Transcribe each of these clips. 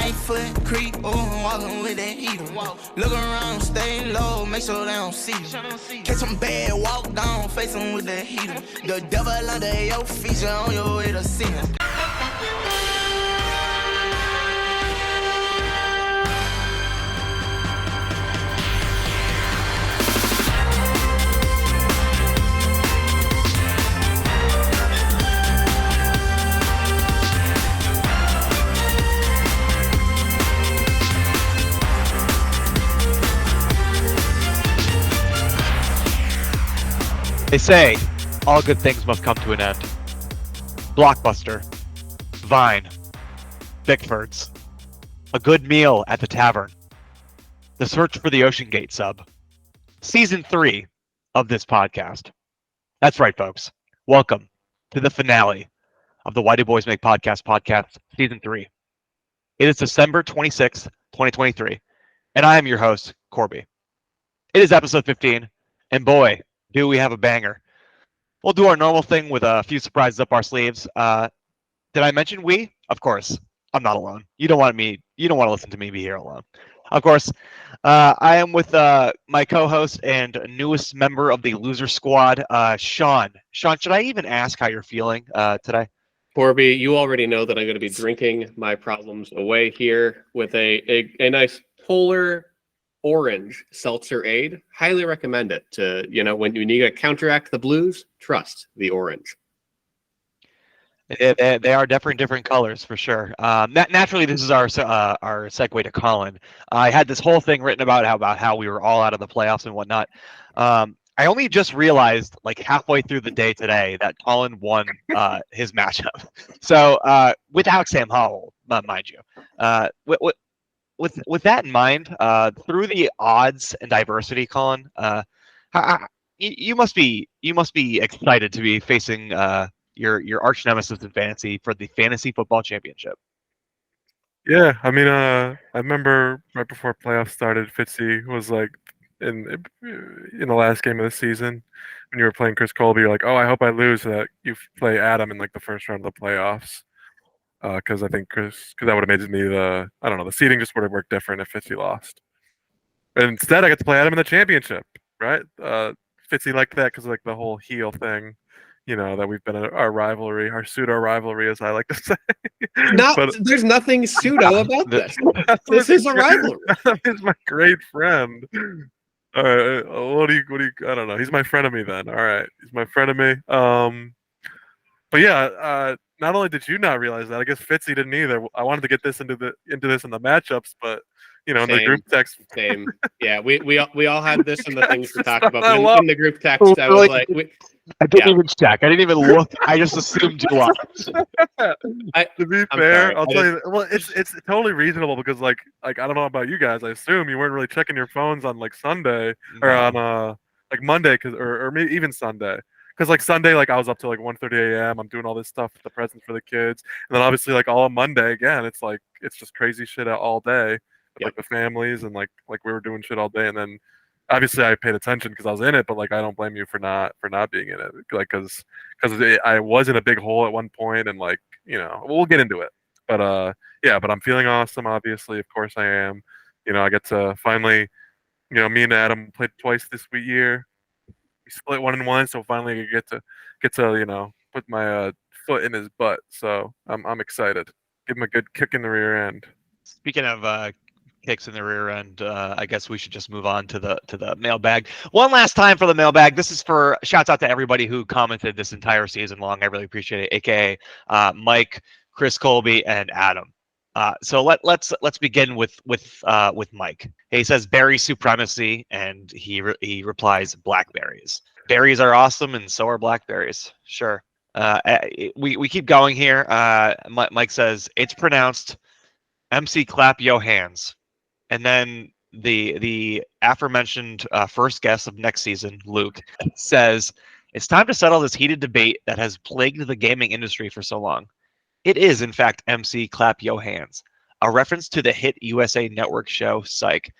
right foot creep, walking with that heater. Look around, stay low, make sure they don't see you. Catch them bad, walk down, face them with the heater. The devil under your feature on your way to see him. They say all good things must come to an end. Blockbuster, Vine, Bickford's, a good meal at the tavern, the search for the Ocean Gate sub, Season 3 of this podcast. That's right, folks. Welcome to the finale of the Why Do Boys Make podcast, Season 3. It is December 26th, 2023, and I am your host, Corby. It is episode 15, and boy, do we have a banger. We'll do our normal thing with a few surprises up our sleeves. Did I mention we? Of course. I'm not alone. You don't want to listen to me be here alone. Of course. I am with my co-host and newest member of the loser squad, Sean. Sean, should I even ask how you're feeling today? Corby, you already know that I'm going to be drinking my problems away here with a nice polar orange seltzer aid. Highly recommend it to, when you need to counteract the blues, trust the orange. They are different colors for sure. Naturally, this is our segue to Colin. I had this whole thing written about how we were all out of the playoffs and whatnot. I only just realized like halfway through the day today that Colin won his matchup. So without Sam Howell, mind you. With that in mind, through the odds and diversity, Colin, you must be excited to be facing your arch nemesis in fantasy for the fantasy football championship. Yeah, I mean, I remember right before playoffs started, Fitzy was like in the last game of the season when you were playing Chris Colby. You're like, oh, I hope I lose so that you play Adam in like the first round of the playoffs. Because I think because that would have made me the seating just would have worked different if Fitzy lost. And instead, I got to play Adam in the championship, right? Fitzy liked that because like the whole heel thing, that we've been our rivalry, our pseudo rivalry, as I like to say. There's nothing pseudo about this. This is a rivalry. He's my great friend. All right, what do you? I don't know. He's my frenemy then. All right, he's my frenemy. But yeah. Not only did you not realize that, I guess Fitzy didn't either. I wanted to get this into this in the matchups, but in the group text. Same. Yeah, we all had this in the things to talk about. In the group text, I was like, I didn't even check. I didn't even look. I just assumed you lost. To be fair, I'll tell you. Well, it's totally reasonable because like I don't know about you guys. I assume you weren't really checking your phones on like Sunday or on like Monday, or maybe even Sunday. Because like Sunday, like I was up till like 1:30 a.m. I'm doing all this stuff, the presents for the kids, and then obviously like all on Monday again, it's just crazy shit all day, with, like the families and like we were doing shit all day, and then obviously I paid attention because I was in it, but like I don't blame you for not being in it, like because I was in a big hole at one point, and like we'll get into it, but yeah, but I'm feeling awesome. Obviously, of course I am. I get to finally, me and Adam played twice this year. We split 1-1, so finally I get to put my foot in his butt. So I'm excited. Give him a good kick in the rear end. Speaking of kicks in the rear end, I guess we should just move on to the mailbag. One last time for the mailbag. This is for shouts out to everybody who commented this entire season long. I really appreciate it. AKA Mike, Chris Colby, and Adam. So let's begin with Mike. He says berry supremacy, and he replies blackberries. Berries are awesome, and so are blackberries. Sure. We keep going here. Mike says it's pronounced MC clap yo hands, and then the aforementioned first guest of next season, Luke, says it's time to settle this heated debate that has plagued the gaming industry for so long. It is, in fact, MC Clap Yo Hands, a reference to the hit USA Network show Psych.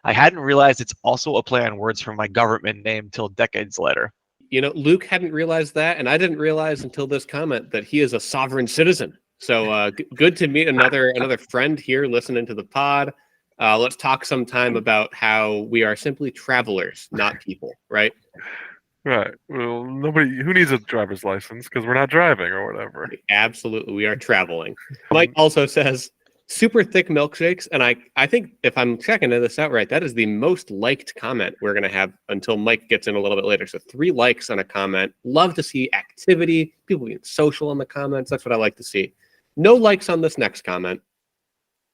I hadn't realized it's also a play on words from my government name till decades later. Luke hadn't realized that, and I didn't realize until this comment that he is a sovereign citizen So good to meet another friend here listening to the pod. Let's talk sometime about how we are simply travelers, not people, right? Right. Well, who needs a driver's license because we're not driving or whatever. Absolutely, we are traveling. Mike also says super thick milkshakes, and I think if I'm checking this out right, that is the most liked comment we're gonna have until Mike gets in a little bit later. So 3 likes on a comment. Love to see activity, people being social in the comments. That's what I like to see. No likes on this next comment.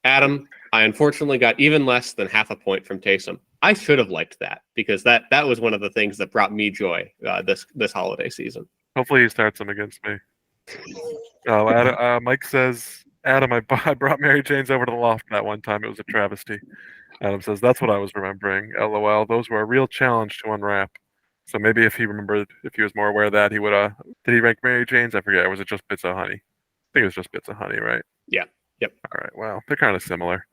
Adam, I unfortunately got even less than half a point from Taysom. I should have liked that because that was one of the things that brought me joy this holiday season. Hopefully he starts them against me. Mike says, Adam, I brought Mary Jane's over to the loft that one time. It was a travesty. Adam says, that's what I was remembering. LOL. Those were a real challenge to unwrap. So maybe if he was more aware of that, he would did he rank Mary Jane's? I forget. Or was it just Bits of Honey? I think it was just Bits of Honey, right? Yeah. Yep. All right. Well, they're kind of similar.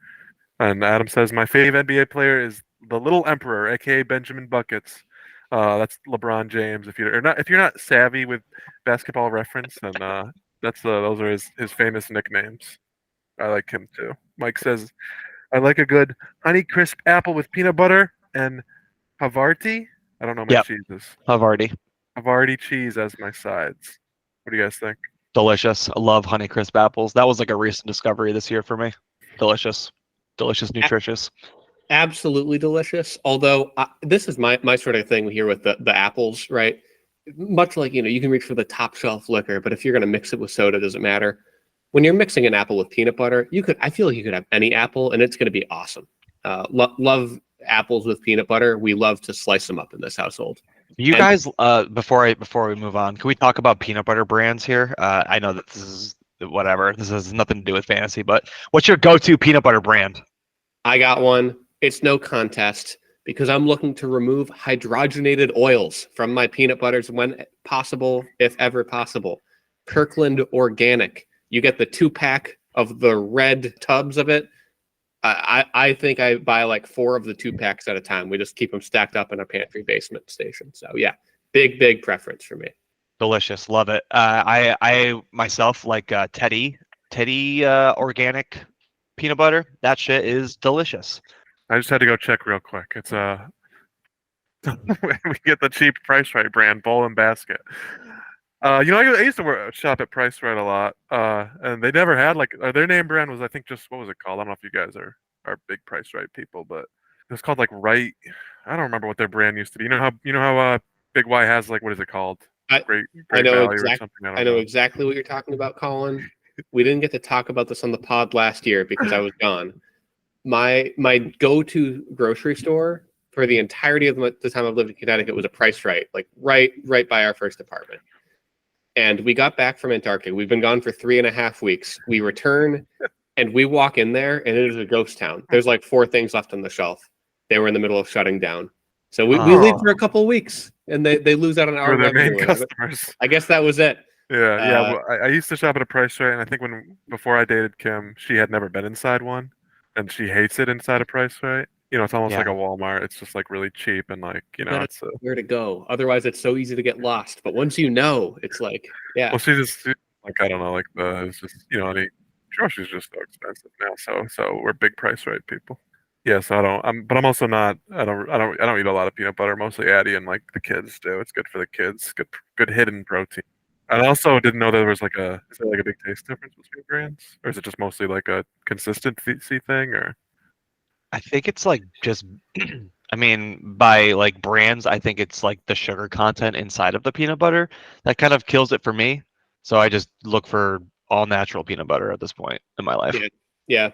And Adam says, my favorite NBA player is the Little Emperor, aka Benjamin Buckets. That's LeBron James. If you're not savvy with basketball reference, then those are his famous nicknames. I like him too. Mike says, I like a good honey crisp apple with peanut butter and Havarti. I don't know my cheeses. Havarti cheese as my sides. What do you guys think? Delicious. I love Honey Crisp apples. That was like a recent discovery this year for me. Delicious, nutritious. Absolutely delicious. Although this is my sort of thing here with the apples, right? Much like, you can reach for the top shelf liquor, but if you're going to mix it with soda, does it matter? When you're mixing an apple with peanut butter, I feel like you could have any apple and it's going to be awesome. Love apples with peanut butter. We love to slice them up in this household. You guys, before we move on, can we talk about peanut butter brands here? I know that this is whatever. This has nothing to do with fantasy, but what's your go-to peanut butter brand? I got one. It's no contest because I'm looking to remove hydrogenated oils from my peanut butters when possible, if ever possible. Kirkland Organic. You get the 2-pack of the red tubs of it. I think I buy like 4 of the 2-packs at a time. We just keep them stacked up in a pantry basement station. So yeah, big preference for me. Delicious, love it. I myself like Teddy organic peanut butter. That shit is delicious. I just had to go check real quick. It's we get the cheap Price Right brand bowl and basket. I used to shop at Price Right a lot, and they never had their name brand was, I think, just, what was it called? I don't know if you guys are big Price Right people, but it was called Right. I don't remember what their brand used to be. You know how Big Y has what is it called? Great I know Value or something. I know exactly what you're talking about, Colin. We didn't get to talk about this on the pod last year because I was gone. My go-to grocery store for the entirety of the time I've lived in Connecticut was a Price Right, right by our first apartment. And we got back from Antarctica. We've been gone for 3.5 weeks. We return and we walk in there and it is a ghost town. There's 4 things left on the shelf. They were in the middle of shutting down. So we leave for a couple of weeks and they lose out on our main customers. I guess that was it. Yeah. Well, I used to shop at a Price Right, and I think before I dated Kim, she had never been inside one, and she hates it inside a Price Right. It's almost like a Walmart. It's just really cheap and it's where to go. Otherwise, it's so easy to get lost. But once it's yeah. Well, she just I don't know, it's just groceries just so expensive now. So we're big Price Right people. Yeah, so but I'm also not. I don't eat a lot of peanut butter. Mostly Addie and the kids do. It's good for the kids. Good hidden protein. I also didn't know there was is there a big taste difference between brands, or is it just mostly a consistency thing, or? I think it's just, I mean, by brands, I think it's the sugar content inside of the peanut butter that kind of kills it for me. So I just look for all natural peanut butter at this point in my life. Yeah.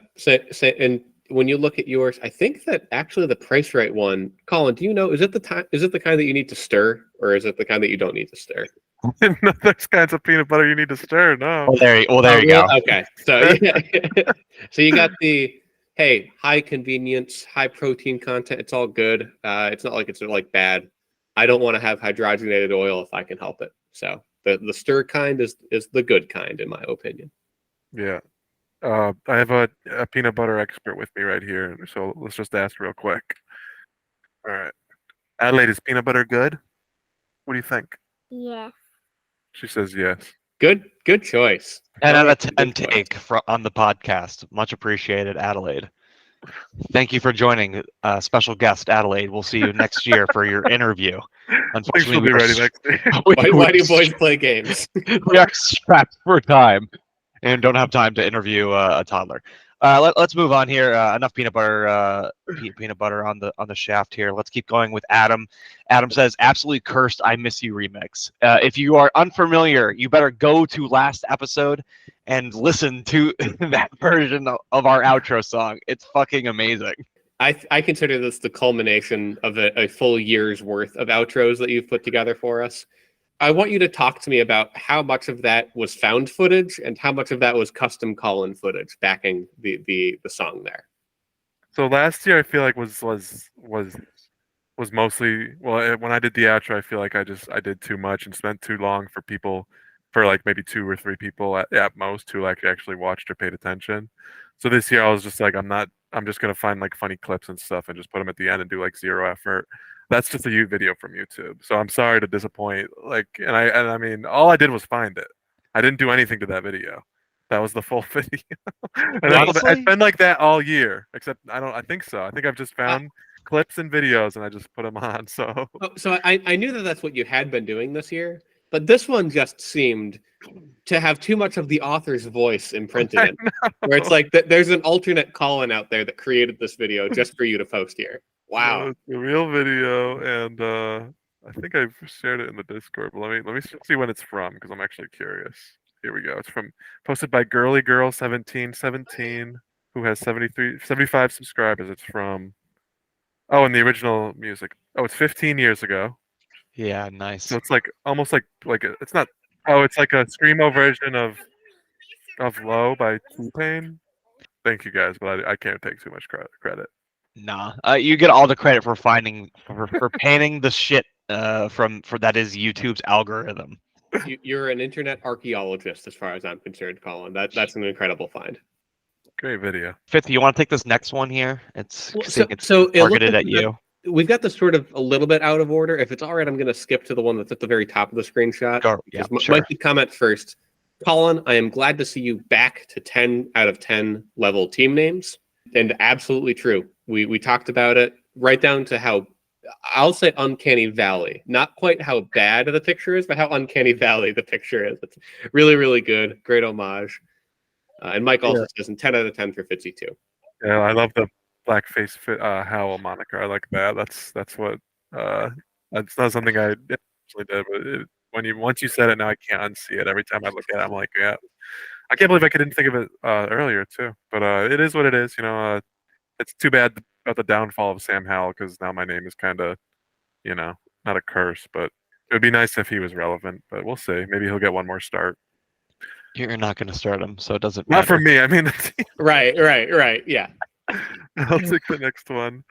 And when you look at yours, I think that actually the Price Right one, Colin, do you know, is it the kind that you need to stir, or is it the kind that you don't need to stir? No, there's kinds of peanut butter you need to stir. No. Well, there you go. Okay. So so you got the high convenience, high protein content. It's all good. It's not like it's bad. I don't want to have hydrogenated oil if I can help it. So the stir kind is the good kind, in my opinion. Yeah. I have a peanut butter expert with me right here, so let's just ask real quick. All right. Adelaide, is peanut butter good? What do you think? Yes. She says yes. Good choice. 10 out of Good 10 choice. take on the podcast. Much appreciated, Adelaide. Thank you for joining, special guest Adelaide. We'll see you next year for your interview. Thanks, we'll be ready next year. Why do boys play games? We are strapped for time and don't have time to interview a toddler. Let's move on here. Enough peanut butter peanut butter on the shaft here. Let's keep going with Adam. Adam says, absolutely cursed I Miss You remix. If you are unfamiliar, you better go to last episode and listen to that version of our outro song. It's fucking amazing. I consider this the culmination of a full year's worth of outros that you've put together for us. I want you to talk to me about how much of that was found footage and how much of that was custom Colin footage backing the song there. So last year I feel like was mostly, well, when I did the outro, I feel like I did too much and spent too long for like maybe 2 or 3 people at most who like actually watched or paid attention. So this year I was just like, I'm just gonna find like funny clips and stuff and just put them at the end and do like 0 effort. That's just a video from YouTube. So I'm sorry to disappoint. Like, and I mean, all I did was find it. I didn't do anything to that video. That was the full video. And I spend like that all year, except I think so. I think I've just found clips and videos and I just put them on. So I knew that that's what you had been doing this year, but this one just seemed to have too much of the author's voice imprinted in, where it's like there's an alternate Colin out there that created this video just for you to post here. Wow, no, it's a real video, and I think I've shared it in the Discord. But let me see when it's from because I'm actually curious. Here we go. It's posted by Girly Girl 1717, who has 75 subscribers. It's from and the original music. Oh, it's 15 years ago. Yeah, nice. So it's like almost like it's not. Oh, it's like a screamo version of Low by T-Pain. Thank you guys, but I can't take too much credit. Nah, you get all the credit for painting the shit for that is YouTube's algorithm. You're an internet archaeologist, as far as I'm concerned, Colin. That's an incredible find. Great video. Fifth, you want to take this next one here? It's so targeted at you. We've got this sort of a little bit out of order. If it's all right, I'm going to skip to the one that's at the very top of the screenshot. Sure. Mike could comment first. Colin, I am glad to see you back to 10 out of 10 level team names. And absolutely true. We talked about it right down to how, I'll say uncanny valley. Not quite how bad the picture is, but how uncanny valley the picture is. It's really, really good. Great homage. And Mike also says 10 out of 10 for Fitzy too. Yeah, I love the blackface Howl moniker. I like that. That's what that's not something I actually did, but once you said it, now I can't unsee it. Every time I look at it, I'm like, yeah. I can't believe I didn't think of it earlier too. But it is what it is. It's too bad about the downfall of Sam Howell because now my name is kind of, not a curse, but it would be nice if he was relevant. But we'll see. Maybe he'll get one more start. You're not going to start him, so it doesn't matter. Not for me. I mean, right. Yeah. I'll take the next one.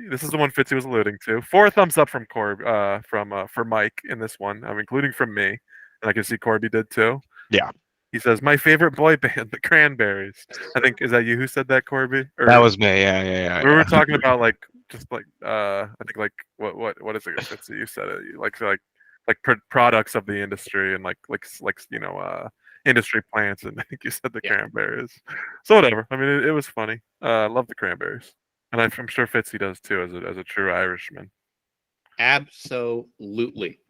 This is the one Fitzy was alluding to. 4 thumbs up from for Mike in this one. I'm including from me, and I can see Corby did too. Yeah. He says my favorite boy band, the Cranberries. I think is that you who said that, Corby? That was me. Yeah. We were talking about I think like what is it? Fitzy, you said it. Like products of the industry and industry plants, and I think you said the Cranberries. So whatever. I mean, it was funny. Love the Cranberries, and I'm sure Fitzy does too, as a true Irishman. Absolutely.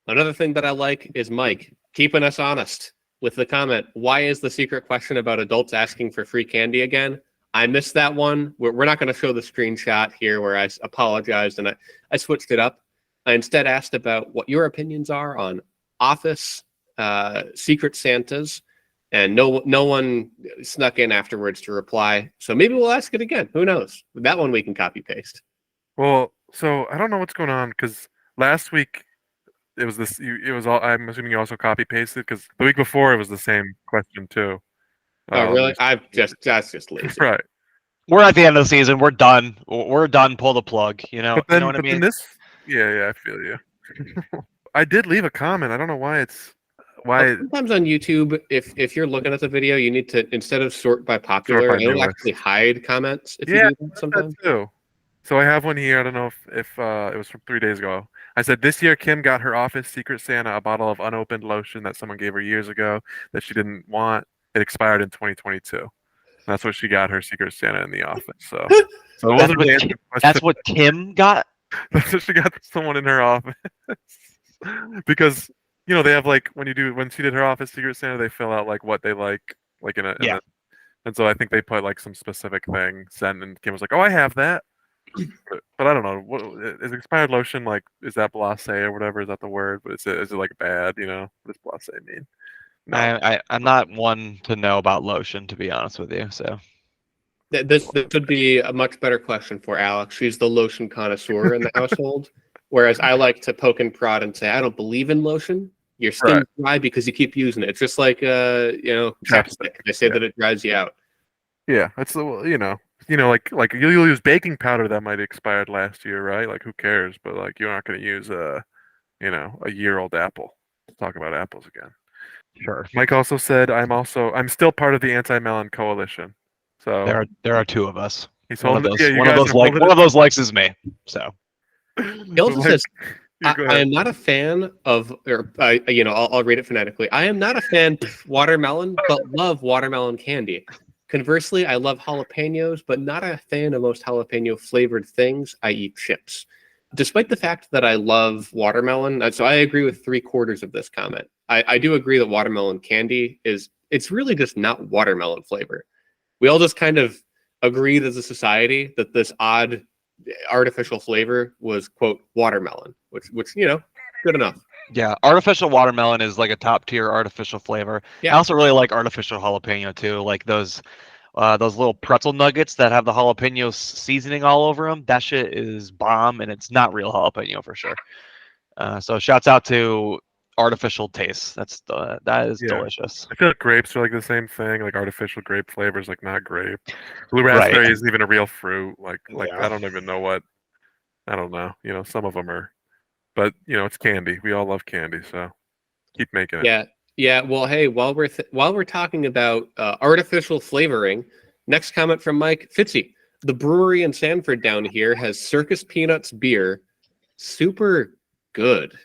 Another thing that I like is Mike keeping us honest with the comment. Why is the secret question about adults asking for free candy again? I missed that one. We're not going to show the screenshot here where I apologized and I switched it up. I instead asked about what your opinions are on Office Secret Santas, and no one snuck in afterwards to reply. So maybe we'll ask it again. Who knows? That one we can copy paste. Well, so I don't know what's going on because last week it was this. It was all. I'm assuming you also copy pasted because the week before it was the same question too. Oh really? That's just lazy. Right. We're at the end of the season. We're done. Pull the plug. But then, you know what I mean? Yeah, I feel you. I did leave a comment. I don't know why sometimes on YouTube, if you're looking at the video, you need to, instead of sort by popular, it'll actually hide comments if you do that sometimes. That too. So I have one here. I don't know if it was from 3 days ago. I said this year Kim got her office Secret Santa a bottle of unopened lotion that someone gave her years ago that she didn't want. It expired in 2022. That's what she got her Secret Santa in the office. So it wasn't really answering the question. That's what Kim got. That's what she got someone in her office. Because they have like when she did her office Secret Santa, they fill out like what they like in a Yeah. and so I think they put like some specific thing. And Kim was like, "Oh, I have that." But I don't know. What is expired lotion like? Is that blasé or whatever? Is that the word? But is it like bad? What does blasé mean? No. I'm not one to know about lotion, to be honest with you. So This would be a much better question for Alex. She's the lotion connoisseur in the household, whereas I like to poke and prod and say, I don't believe in lotion. Your skin's dry because you keep using it. It's just like chapstick. They say that it dries you out. Yeah, that's the like you'll use baking powder that might have expired last year, right? Like who cares? But like you're not going to use a year-old apple. Let's talk about apples again. Sure. Mike also said I'm still part of the anti-melon coalition. So there are two of us. He's one of holding those likes is me. So He also says, I am not a fan of, I'll read it phonetically. I am not a fan of watermelon, but love watermelon candy. Conversely, I love jalapenos, but not a fan of most jalapeno flavored things, i.e. chips. Despite the fact that I love watermelon, so I agree with 3/4 of this comment. I do agree that watermelon candy it's really just not watermelon flavor. We all just kind of agreed as a society that this odd artificial flavor was, quote, watermelon, which good enough. Yeah, artificial watermelon is like a top tier artificial flavor. Yeah. I also really like artificial jalapeno too, like those little pretzel nuggets that have the jalapeno seasoning all over them. That shit is bomb, and it's not real jalapeno for sure. So shouts out to artificial taste. That is delicious. I feel like grapes are like the same thing. Like artificial grape flavors, like not grape. Blue raspberry isn't even a real fruit. Like I don't even know what. I don't know. Some of them are, but it's candy. We all love candy, so keep making it. Yeah. Well, hey, while we're talking about artificial flavoring, next comment from Mike Fitzy. The brewery in Sanford down here has Circus Peanuts beer. Super good.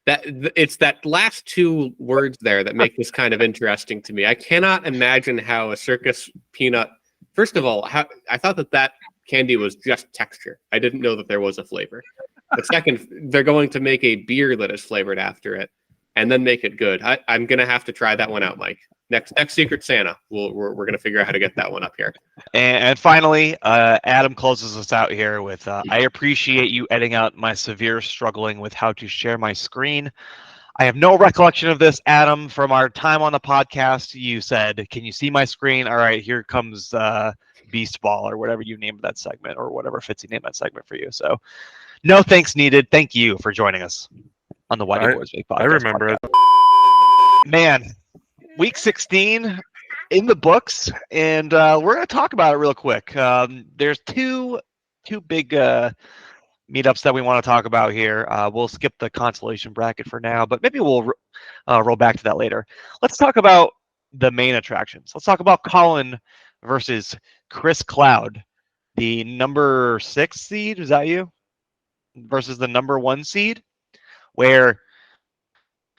It's that last two words there that make this kind of interesting to me. I cannot imagine how a circus peanut. First of all, I thought that candy was just texture. I didn't know that there was a flavor. But second, they're going to make a beer that is flavored after it, and then make it good. I'm gonna have to try that one out, Mike. Next Secret Santa, we're gonna figure out how to get that one up here. And finally, Adam closes us out here with, I appreciate you editing out my severe struggling with how to share my screen. I have no recollection of this, Adam. From our time on the podcast, you said, can you see my screen? All right, here comes Beast Ball or whatever you named that segment, or whatever Fitzy named that segment for you. So no thanks needed. Thank you for joining us on the Whitey Boys Big Podcast. I remember it. Man, week 16 in the books, and we're going to talk about it real quick. There's two big meetups that we want to talk about here. We'll skip the consolation bracket for now, but maybe we'll roll back to that later. Let's talk about the main attractions. Let's talk about Colin versus Chris Cloud, the number 6 seed. Is that you? Versus the number 1 seed, where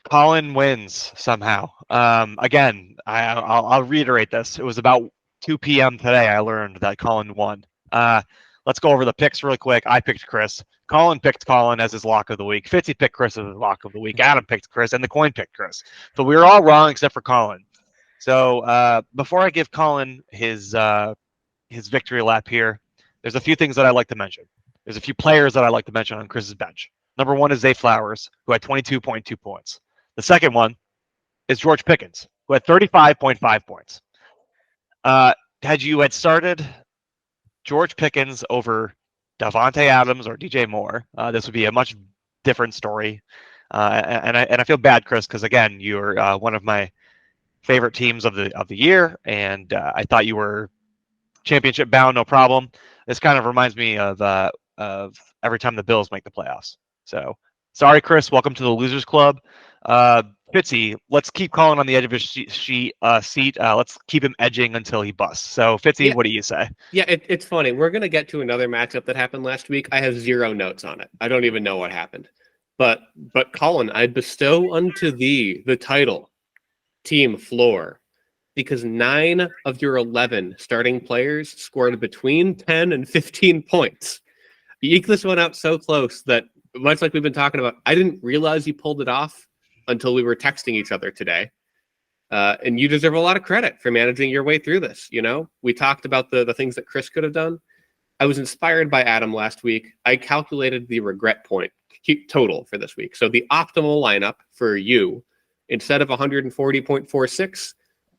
Colin wins somehow. Again, I'll reiterate this. It was about 2 p.m. today I learned that Colin won. Let's go over the picks really quick. I picked Chris. Colin picked Colin as his lock of the week. Fitzy picked Chris as his lock of the week. Adam picked Chris, and the coin picked Chris. So we were all wrong except for Colin. So before I give Colin his victory lap here, there's a few things that I'd like to mention. There's a few players that I'd like to mention on Chris's bench. Number 1 is Zay Flowers, who had 22.2 points. The second one is George Pickens, who had 35.5 points. Had you started George Pickens over Davante Adams or DJ Moore, this would be a much different story. And I feel bad, Chris, because again, you're one of my favorite teams of the year, and I thought you were championship bound, no problem. This kind of reminds me of every time the Bills make the playoffs. So sorry, Chris. Welcome to the Losers Club. Fitzy, let's keep Colin on the edge of his seat. Let's keep him edging until he busts. So, Fitzy, Yeah. what do you say? Yeah, it's funny. We're going to get to another matchup that happened last week. I have 0 notes on it. I don't even know what happened. But Colin, I bestow unto thee the title Team Floor, because 9 of your 11 starting players scored between 10 and 15 points. You eked this one out so close that, much like we've been talking about, I didn't realize you pulled it off until we were texting each other today. And you deserve a lot of credit for managing your way through this. You know, we talked about the things that Chris could have done. I was inspired by Adam last week. I calculated the regret point total for this week. So the optimal lineup for you, instead of 140.46,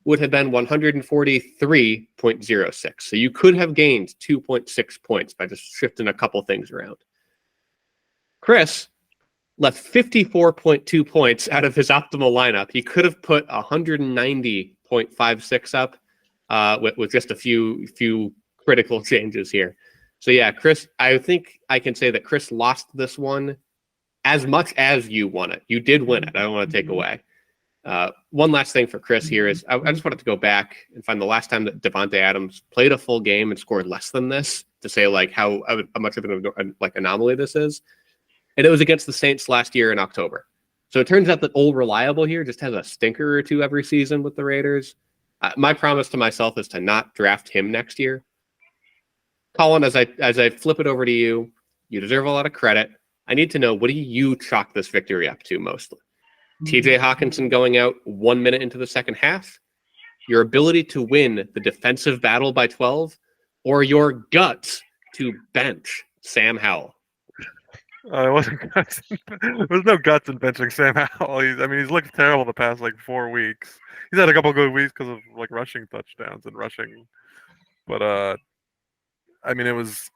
would have been 143.06. So you could have gained 2.6 points by just shifting a couple things around. Chris left 54.2 points out of his optimal lineup. He could have put 190.56 up with just a few critical changes here. So yeah, Chris, I think I can say that Chris lost this one as much as you won it. You did win it. I don't want to take away. One last thing for Chris here is I just wanted to go back and find the last time that Davante Adams played a full game and scored less than this to say like how much of an anomaly this is. And it was against the Saints last year in October. So it turns out that Old Reliable here just has a stinker or two every season with the Raiders. My promise to myself is to not draft him next year. Colin, as I flip it over to you, you deserve a lot of credit. I need to know, what do you chalk this victory up to mostly? TJ Hawkinson going out 1 minute into the second half, your ability to win the defensive battle by 12, or your guts to bench Sam Howell? It wasn't guts. There's no guts in benching Sam Howell. He's looked terrible the past like 4 weeks. He's had a couple good weeks because of like rushing touchdowns and rushing, but it was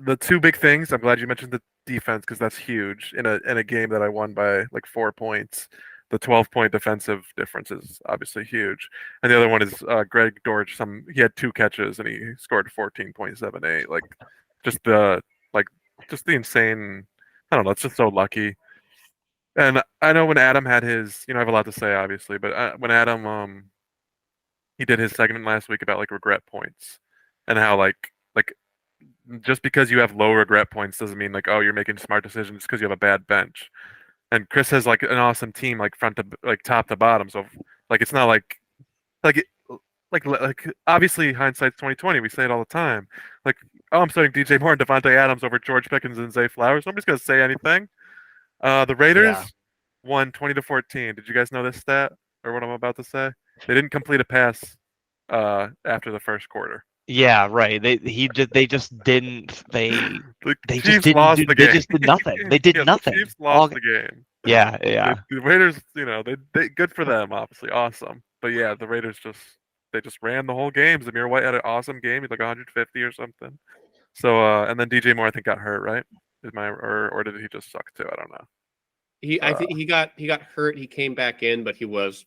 the two big things. I'm glad you mentioned the defense because that's huge in a game that I won by like 4 points. The 12-point defensive difference is obviously huge, and the other one is Greg Dortch. He had 2 catches and he scored 14.78. Like just the insane. I don't know. It's just so lucky. And I know when Adam had his, I have a lot to say obviously, but when Adam he did his segment last week about like regret points and how like just because you have low regret points doesn't mean like, oh, you're making smart decisions because you have a bad bench. And Chris has like an awesome team, like front to like top to bottom. So like it's not like obviously hindsight's 2020. We say it all the time. Like, oh, I'm starting DJ Moore and Davante Adams over George Pickens and Zay Flowers. Nobody's gonna say anything. The Raiders won 20-14. Did you guys know this stat or what I'm about to say? They didn't complete a pass after the first quarter. Yeah, right. They just didn't. They Chiefs lost the game. They just did nothing. They did nothing. The Chiefs lost the game. Yeah. The Raiders, they good for them, obviously, awesome. But yeah, the Raiders just ran the whole game. Zamir White had an awesome game. He's like 150 or something. So and then DJ Moore I think got hurt, right? Or did he just suck too? I don't know. I think he got hurt. He came back in, but he was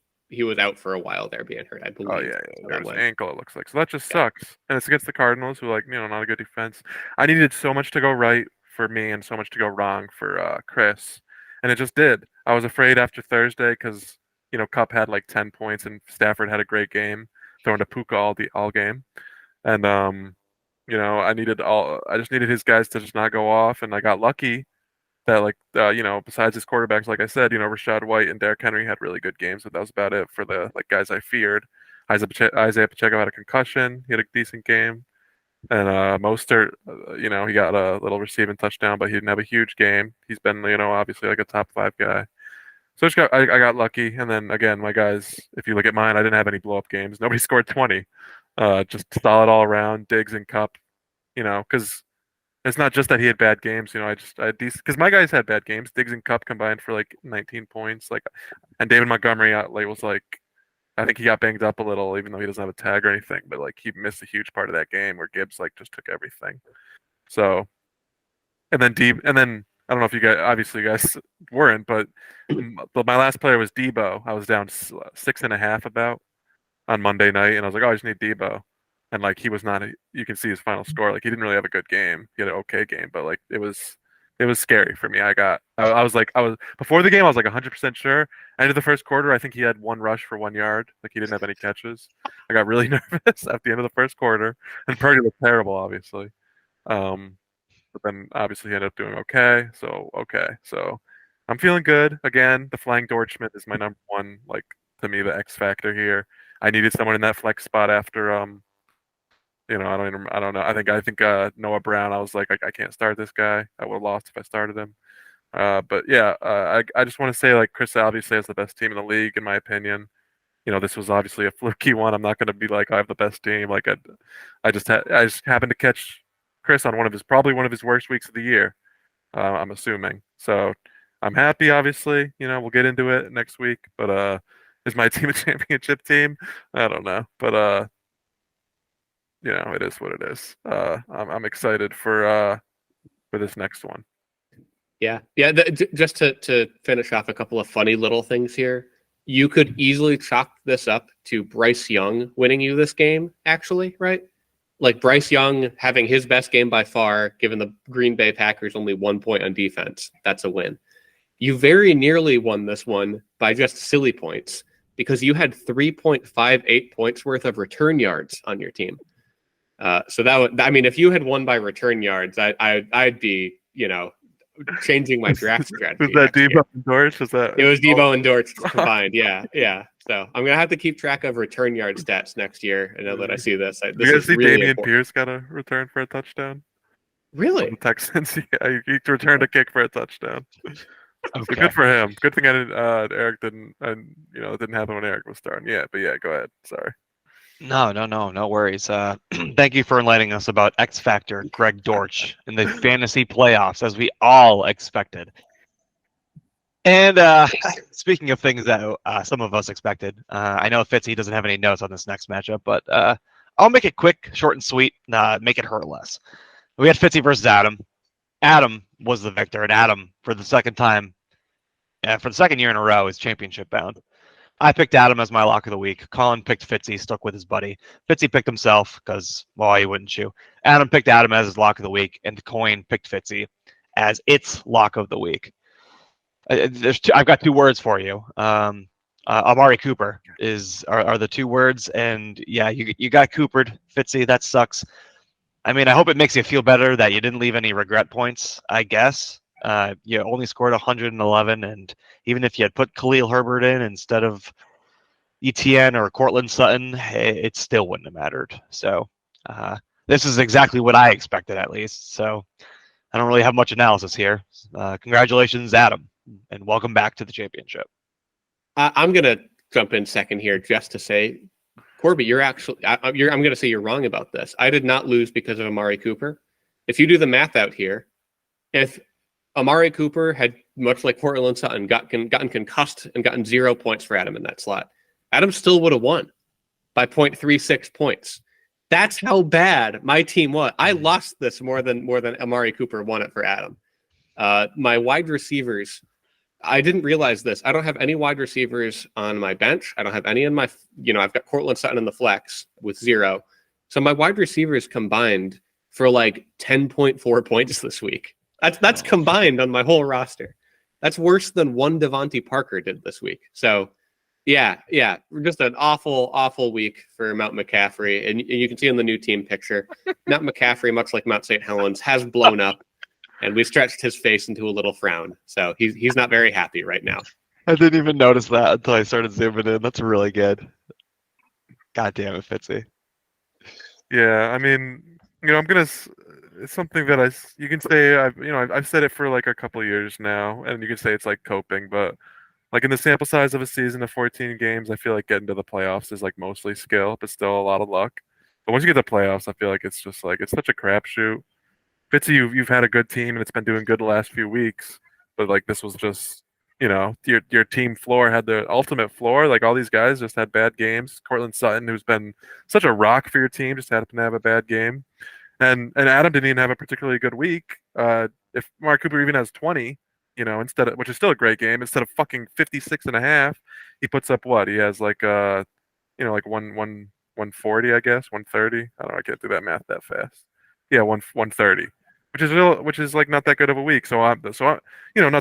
out for a while there being hurt, I believe. Oh yeah. His ankle, it looks like. So that just sucks. And it's against the Cardinals, who not a good defense. I needed so much to go right for me and so much to go wrong for Chris, and it just did. I was afraid after Thursday because Kupp had like 10 points and Stafford had a great game, throwing to Puka all game, and I just needed his guys to just not go off, and I got lucky that besides his quarterbacks, like I said, Rashad White and Derrick Henry had really good games, but that was about it for the guys I feared. Isaiah Pacheco had a concussion. He had a decent game. And Mostert, he got a little receiving touchdown, but he didn't have a huge game. He's been, obviously like a top 5 guy. So I got lucky. And then again, my guys, if you look at mine, I didn't have any blow up games. Nobody scored 20. Just solid all around. Diggs and Kupp, because it's not just that he had bad games. I had decent, because my guys had bad games. Diggs and Kupp combined for like 19 points. And David Montgomery was like, I think he got banged up a little, even though he doesn't have a tag or anything. But like he missed a huge part of that game where Gibbs just took everything. So, and then I don't know if you guys weren't, but my last player was Debo. I was down 6.5 about on Monday night, and I was like, oh, I just need Debo. And he was not. You can see his final score. He didn't really have a good game. He had an okay game, but it was it was scary for me. I was before the game, I was like 100% sure. End of the first quarter, I think he had 1 rush for 1 yard. Like he didn't have any catches. I got really nervous at the end of the first quarter, and Purdy looked terrible, obviously. But then obviously he ended up doing okay. So I'm feeling good again. The flying Dortchman is my number one, like to me, the X factor here. I needed someone in that flex spot after I don't know. I think Noah Brown. I was like, I can't start this guy. I would have lost if I started him. But yeah, I just want to say like Chris obviously has the best team in the league in my opinion. This was obviously a fluky one. I'm not going to be like I have the best team. Like I just happened to catch Chris on probably one of his worst weeks of the year. I'm assuming. So I'm happy. Obviously, we'll get into it next week. But is my team a championship team? I don't know. But it is what it is. I'm excited for this next one. Yeah. Just to finish off a couple of funny little things here. You could easily chalk this up to Bryce Young winning you this game, actually, right? Like Bryce Young having his best game by far, given the Green Bay Packers only 1 point on defense. That's a win. You very nearly won this one by just silly points because you had 3.58 points worth of return yards on your team. So if you had won by return yards, I'd be, changing my draft strategy. Was that Debo and Dortch? It was Debo and Dortch combined. Yeah. So I'm gonna have to keep track of return yard stats next year. And now that I see this, you guys see really Dameon Pierce got a return for a touchdown? Really? The Texans, yeah, he returned a kick for a touchdown. Okay. So good for him. Good thing Eric didn't, and it didn't happen when Eric was starting. Yeah, but yeah, go ahead. Sorry. No worries. Thank you for enlightening us about X Factor Greg Dortch in the fantasy playoffs, as we all expected. And speaking of things that some of us expected, I know Fitzy doesn't have any notes on this next matchup, but I'll make it quick, short and sweet, make it hurt less. We had Fitzy versus Adam. Adam was the victor, and Adam, for the second year in a row, is championship bound. I picked Adam as my lock of the week. Colin picked Fitzy, stuck with his buddy. Fitzy picked himself because, well, he wouldn't chew. Adam picked Adam as his lock of the week, and the coin picked Fitzy as its lock of the week. I've got 2 words for you. Amari Cooper are the 2 words, and yeah, you got Coopered, Fitzy. That sucks. I mean, I hope it makes you feel better that you didn't leave any regret points, I guess. You only scored 111, and even if you had put Khalil Herbert in instead of ETN or Cortland Sutton, it still wouldn't have mattered. So this is exactly what I expected, at least. So I don't really have much analysis here. Congratulations, Adam, and welcome back to the championship. I'm gonna jump in second here just to say, Corby, I'm gonna say you're wrong about this. I did not lose because of Amari Cooper. If you do the math out here, if Amari Cooper had, much like Cortland Sutton, gotten concussed and gotten 0 points for Adam in that slot, Adam still would have won by 0.36 points. That's how bad my team was. I lost this more than Amari Cooper won it for Adam. My wide receivers, I didn't realize this. I don't have any wide receivers on my bench. I don't have any in my, I've got Cortland Sutton in the flex with 0. So my wide receivers combined for like 10.4 points this week. That's combined on my whole roster. That's worse than one Devontae Parker did this week. So, yeah, just an awful week for Mount McCaffrey. And you can see in the new team picture, Mount McCaffrey, much like Mount St. Helens, has blown up, and we stretched his face into a little frown. So he's not very happy right now. I didn't even notice that until I started zooming in. That's really good. God damn it, Fitzy. Yeah, I mean, it's something that you can say I've said it for like a couple of years now, and you can say it's like coping, but like in the sample size of a season of 14 games, I feel like getting to the playoffs is like mostly skill, but still a lot of luck. But once you get to the playoffs, I feel like it's just like it's such a crapshoot. Fitzy, you've had a good team and it's been doing good the last few weeks, but like this was just your team floor had the ultimate floor. Like all these guys just had bad games. Cortland Sutton, who's been such a rock for your team, just happened to have a bad game. And Adam didn't even have a particularly good week. If Mark Cooper even has 20, instead of, which is still a great game, instead of fucking 56.5, he puts up what? He has like like 140, I guess, 130. I don't know, I can't do that math that fast. Yeah, 130. which is like not that good of a week. So not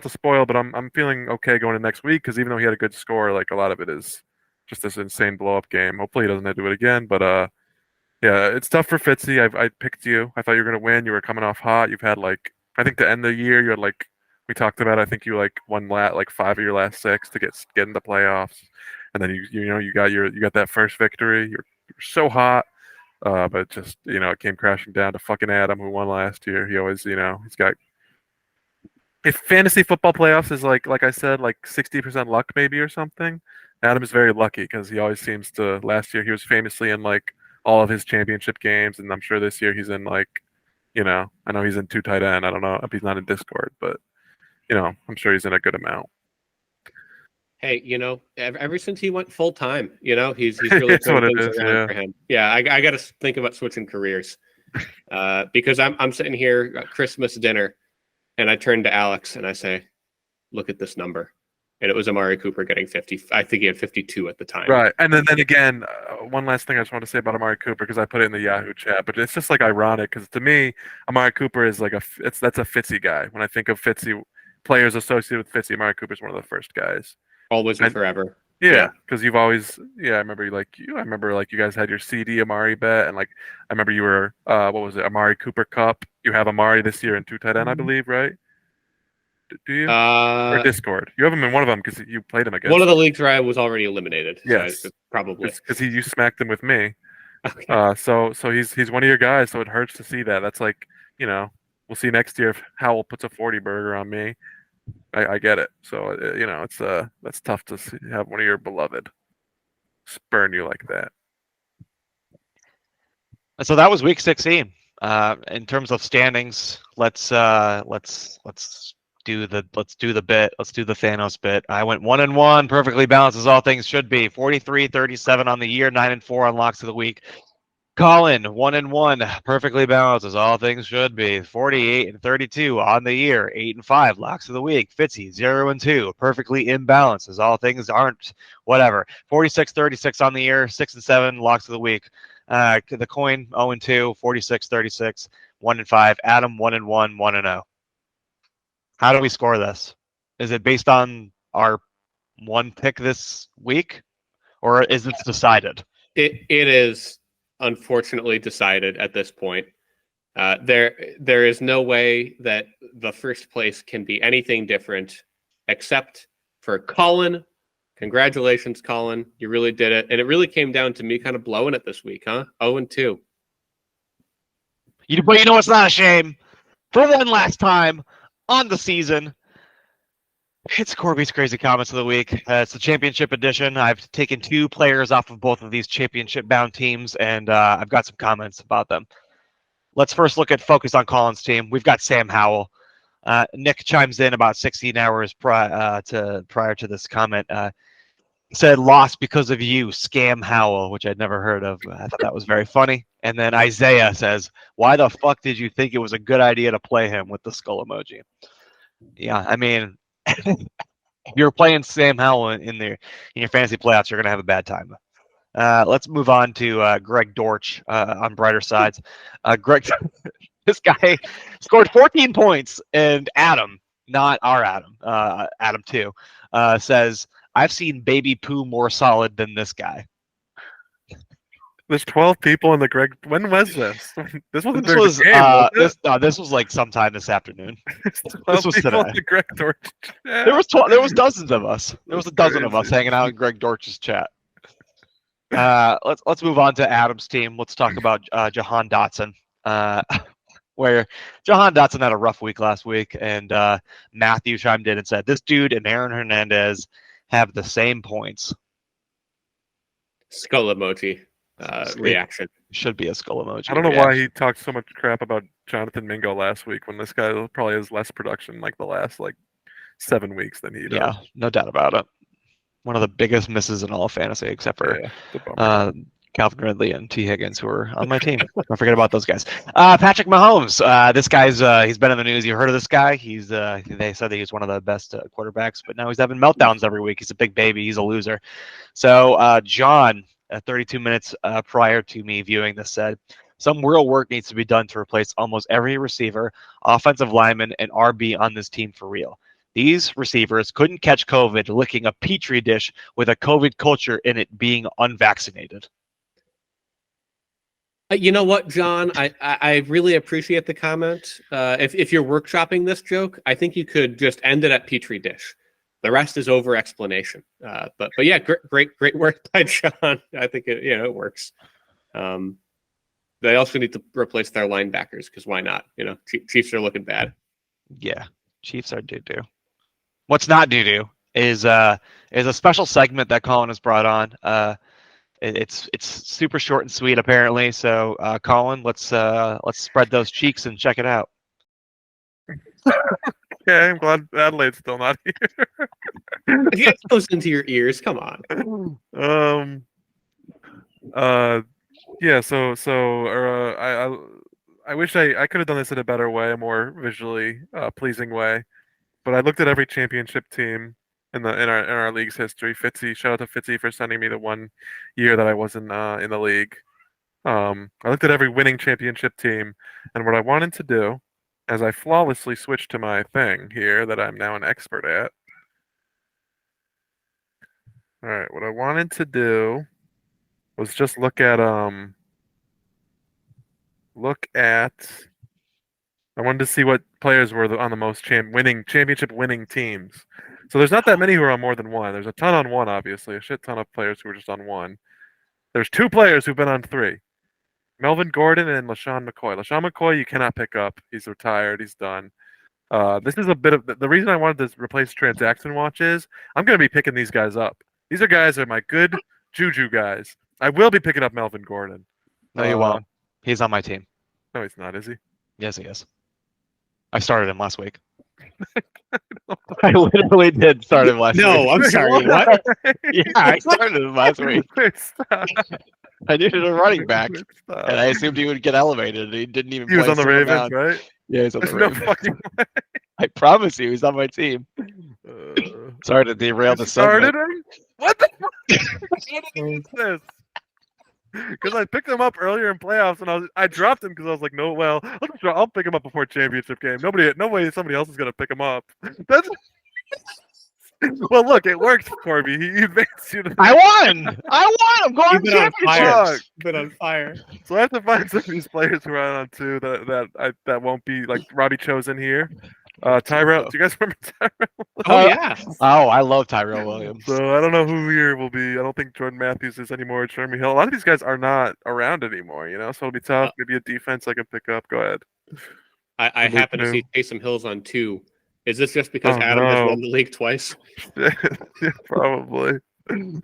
to spoil, but I'm feeling okay going to next week because even though he had a good score, like a lot of it is just this insane blow up game. Hopefully he doesn't have to do it again, but yeah, it's tough for Fitzy. I picked you. I thought you were gonna win. You were coming off hot. You've had I think to end the year you had we talked about. I think you won 5 of your last 6 to get in the playoffs, and then you got that first victory. You're so hot. But just it came crashing down to fucking Adam, who won last year. He always he's got. If fantasy football playoffs is like I said, 60% luck maybe or something, Adam is very lucky because he always seems to. Last year he was famously in all of his championship games, and I'm sure this year he's in I know he's in 2 tight end. I don't know if he's not in Discord, but I'm sure he's in a good amount. Hey, ever since he went full time, he's really turned things around for him. Yeah, I got to think about switching careers because I'm sitting here at Christmas dinner, and I turn to Alex and I say, "Look at this number," and it was Amari Cooper getting 50. I think he had 52 at the time. Right, and then again, one last thing I just want to say about Amari Cooper because I put it in the Yahoo chat, but it's just ironic because to me, Amari Cooper is that's a Fitzy guy. When I think of Fitzy players associated with Fitzy, Amari Cooper is one of the first guys. Always and forever. Yeah, because you've always. Yeah, I remember you guys had your CD Amari bet, and I remember you were what was it, Amari Cooper Cup? You have Amari this year in 2 tight end, I believe, right? Do you? Or Discord? You have him in one of them because you played him against one of the leagues where I was already eliminated. Yes, so probably because you smacked him with me. Okay. So he's one of your guys, so it hurts to see that. That's we'll see next year if Howell puts a 40 burger on me. I get it. So it's that's tough to have one of your beloved spurn you like that. So that was week 16. In terms of standings, let's do the bit. Let's do the Thanos bit. I went 1-1, perfectly balanced as all things should be. 43-37 on the year, 9-4 on locks of the week. Colin, 1-1, perfectly balanced as all things should be. 48-32 on the year, 8-5 locks of the week. Fitzy, 0-2, perfectly imbalanced as all things aren't. Whatever. 46-36 on the year, 6-7 locks of the week. The coin 0-2, 46-36, 1-5. Adam 1-1, 1-0. How do we score this? Is it based on our one pick this week, or is it decided? It is. Unfortunately decided at this point. There is no way that the first place can be anything different except for Colin. Congratulations, Colin. You really did it. And it really came down to me kind of blowing it this week, huh? 0-2. But it's not a shame. For one last time on the season, it's Corby's Crazy Comments of the Week. It's the championship edition. I've taken 2 players off of both of these championship-bound teams, and I've got some comments about them. Let's first focus on Colin's team. We've got Sam Howell. Nick chimes in about 16 hours prior to this comment. Said, lost because of you, Scam Howell, which I'd never heard of. I thought that was very funny. And then Isaiah says, why the fuck did you think it was a good idea to play him with the skull emoji? Yeah, I mean... if you're playing Sam Howell in your fantasy playoffs, you're gonna have a bad time. Let's move on to Greg Dortch on brighter sides. Greg, this guy scored 14 points, and Adam, not our Adam, Adam 2, says, "I've seen Baby Pooh more solid than this guy." There's 12 people in the Greg. When was this? This wasn't This was the game, this was sometime this afternoon. This was today. The Greg Dortch chat. There was dozens of us. There was a dozen of us hanging out in Greg Dortch's chat. Let's move on to Adam's team. Let's talk about Jahan Dotson. Where Jahan Dotson had a rough week last week, and Matthew chimed in and said, "This dude and Aaron Hernandez have the same points." Skull emoji. Reaction. Should be a skull emoji. I don't know why he talked so much crap about Jonathan Mingo last week when this guy probably has less production the last 7 weeks than he does. Yeah, no doubt about it. One of the biggest misses in all of fantasy, except for Calvin Ridley and T. Higgins, who are on my team. Don't forget about those guys. Patrick Mahomes. This guy's he's been in the news. You heard of this guy? He's they said that he's one of the best quarterbacks, but now he's having meltdowns every week. He's a big baby. He's a loser. So John, 32 minutes prior to me viewing this, said, Some real work needs to be done to replace almost every receiver, offensive lineman, and RB on this team for real. These receivers couldn't catch COVID licking a petri dish with a COVID culture in it being unvaccinated. You know what, John? I really appreciate the comment. If you're workshopping this joke, I think you could just end it at petri dish. The rest is over explanation. But yeah, great work by John. I think it works. They also need to replace their linebackers because why not? Chiefs are looking bad. Yeah, Chiefs are doo-doo. What's not doo-doo is a special segment that Colin has brought on. It's super short and sweet apparently. So Colin, let's spread those cheeks and check it out. Okay, I'm glad Adelaide's still not here. Get close into your ears. Come on. Yeah. I wish I could have done this in a better way, a more visually pleasing way. But I looked at every championship team in our league's history. Fitzy, shout out to Fitzy for sending me the one year that I wasn't in the league. I looked at every winning championship team, and what I wanted to do, as I flawlessly switched to my thing here that I'm now an expert at. All right, what I wanted to do was just look at I wanted to see what players were on the most championship winning teams. So there's not that many who are on more than one. There's a ton on one, obviously, a shit ton of players who are just on one. There's 2 players who've been on 3. Melvin Gordon and LaShawn McCoy. LaShawn McCoy you cannot pick up. He's retired. He's done. This is a bit of the reason I wanted to replace Transaction Watch is I'm going to be picking these guys up. These are my good juju guys. I will be picking up Melvin Gordon. No, you won't. He's on my team. No, he's not, is he? Yes, he is. I started him last week. I literally did start him last week. No, I'm sorry. What? Yeah, I started him last week. Stop. I needed a running back, Stop. and I assumed he would get elevated. He didn't even. He was play on the a single Ravens, round. right? Yeah, he's on There's the no Ravens. fucking way. I promise you, he's on my team. Sorry to derail the Started segment. him? What the fuck? What is this? Because I picked him up earlier in playoffs, and I dropped him because I was like, no, well, I'll pick him up before championship game. No way somebody else is gonna pick him up. That's well, look, it worked, Corby. He advanced you. I won. I'm going You've to been on fire. championships. Been on fire. So I have to find some of these players who are on 2 that won't be like Robbie chosen here. Tyrell, do you guys remember Tyrell? Oh yeah. Oh, I love Tyrell Williams. So I don't know who here will be. I don't think Jordan Matthews is anymore. Jeremy Hill. A lot of these guys are not around anymore, so it'll be tough. Maybe a defense I can pick up. Go ahead. I happen to see Taysom Hill's on 2. Is this just because Adam has won the league twice? Yeah, probably. The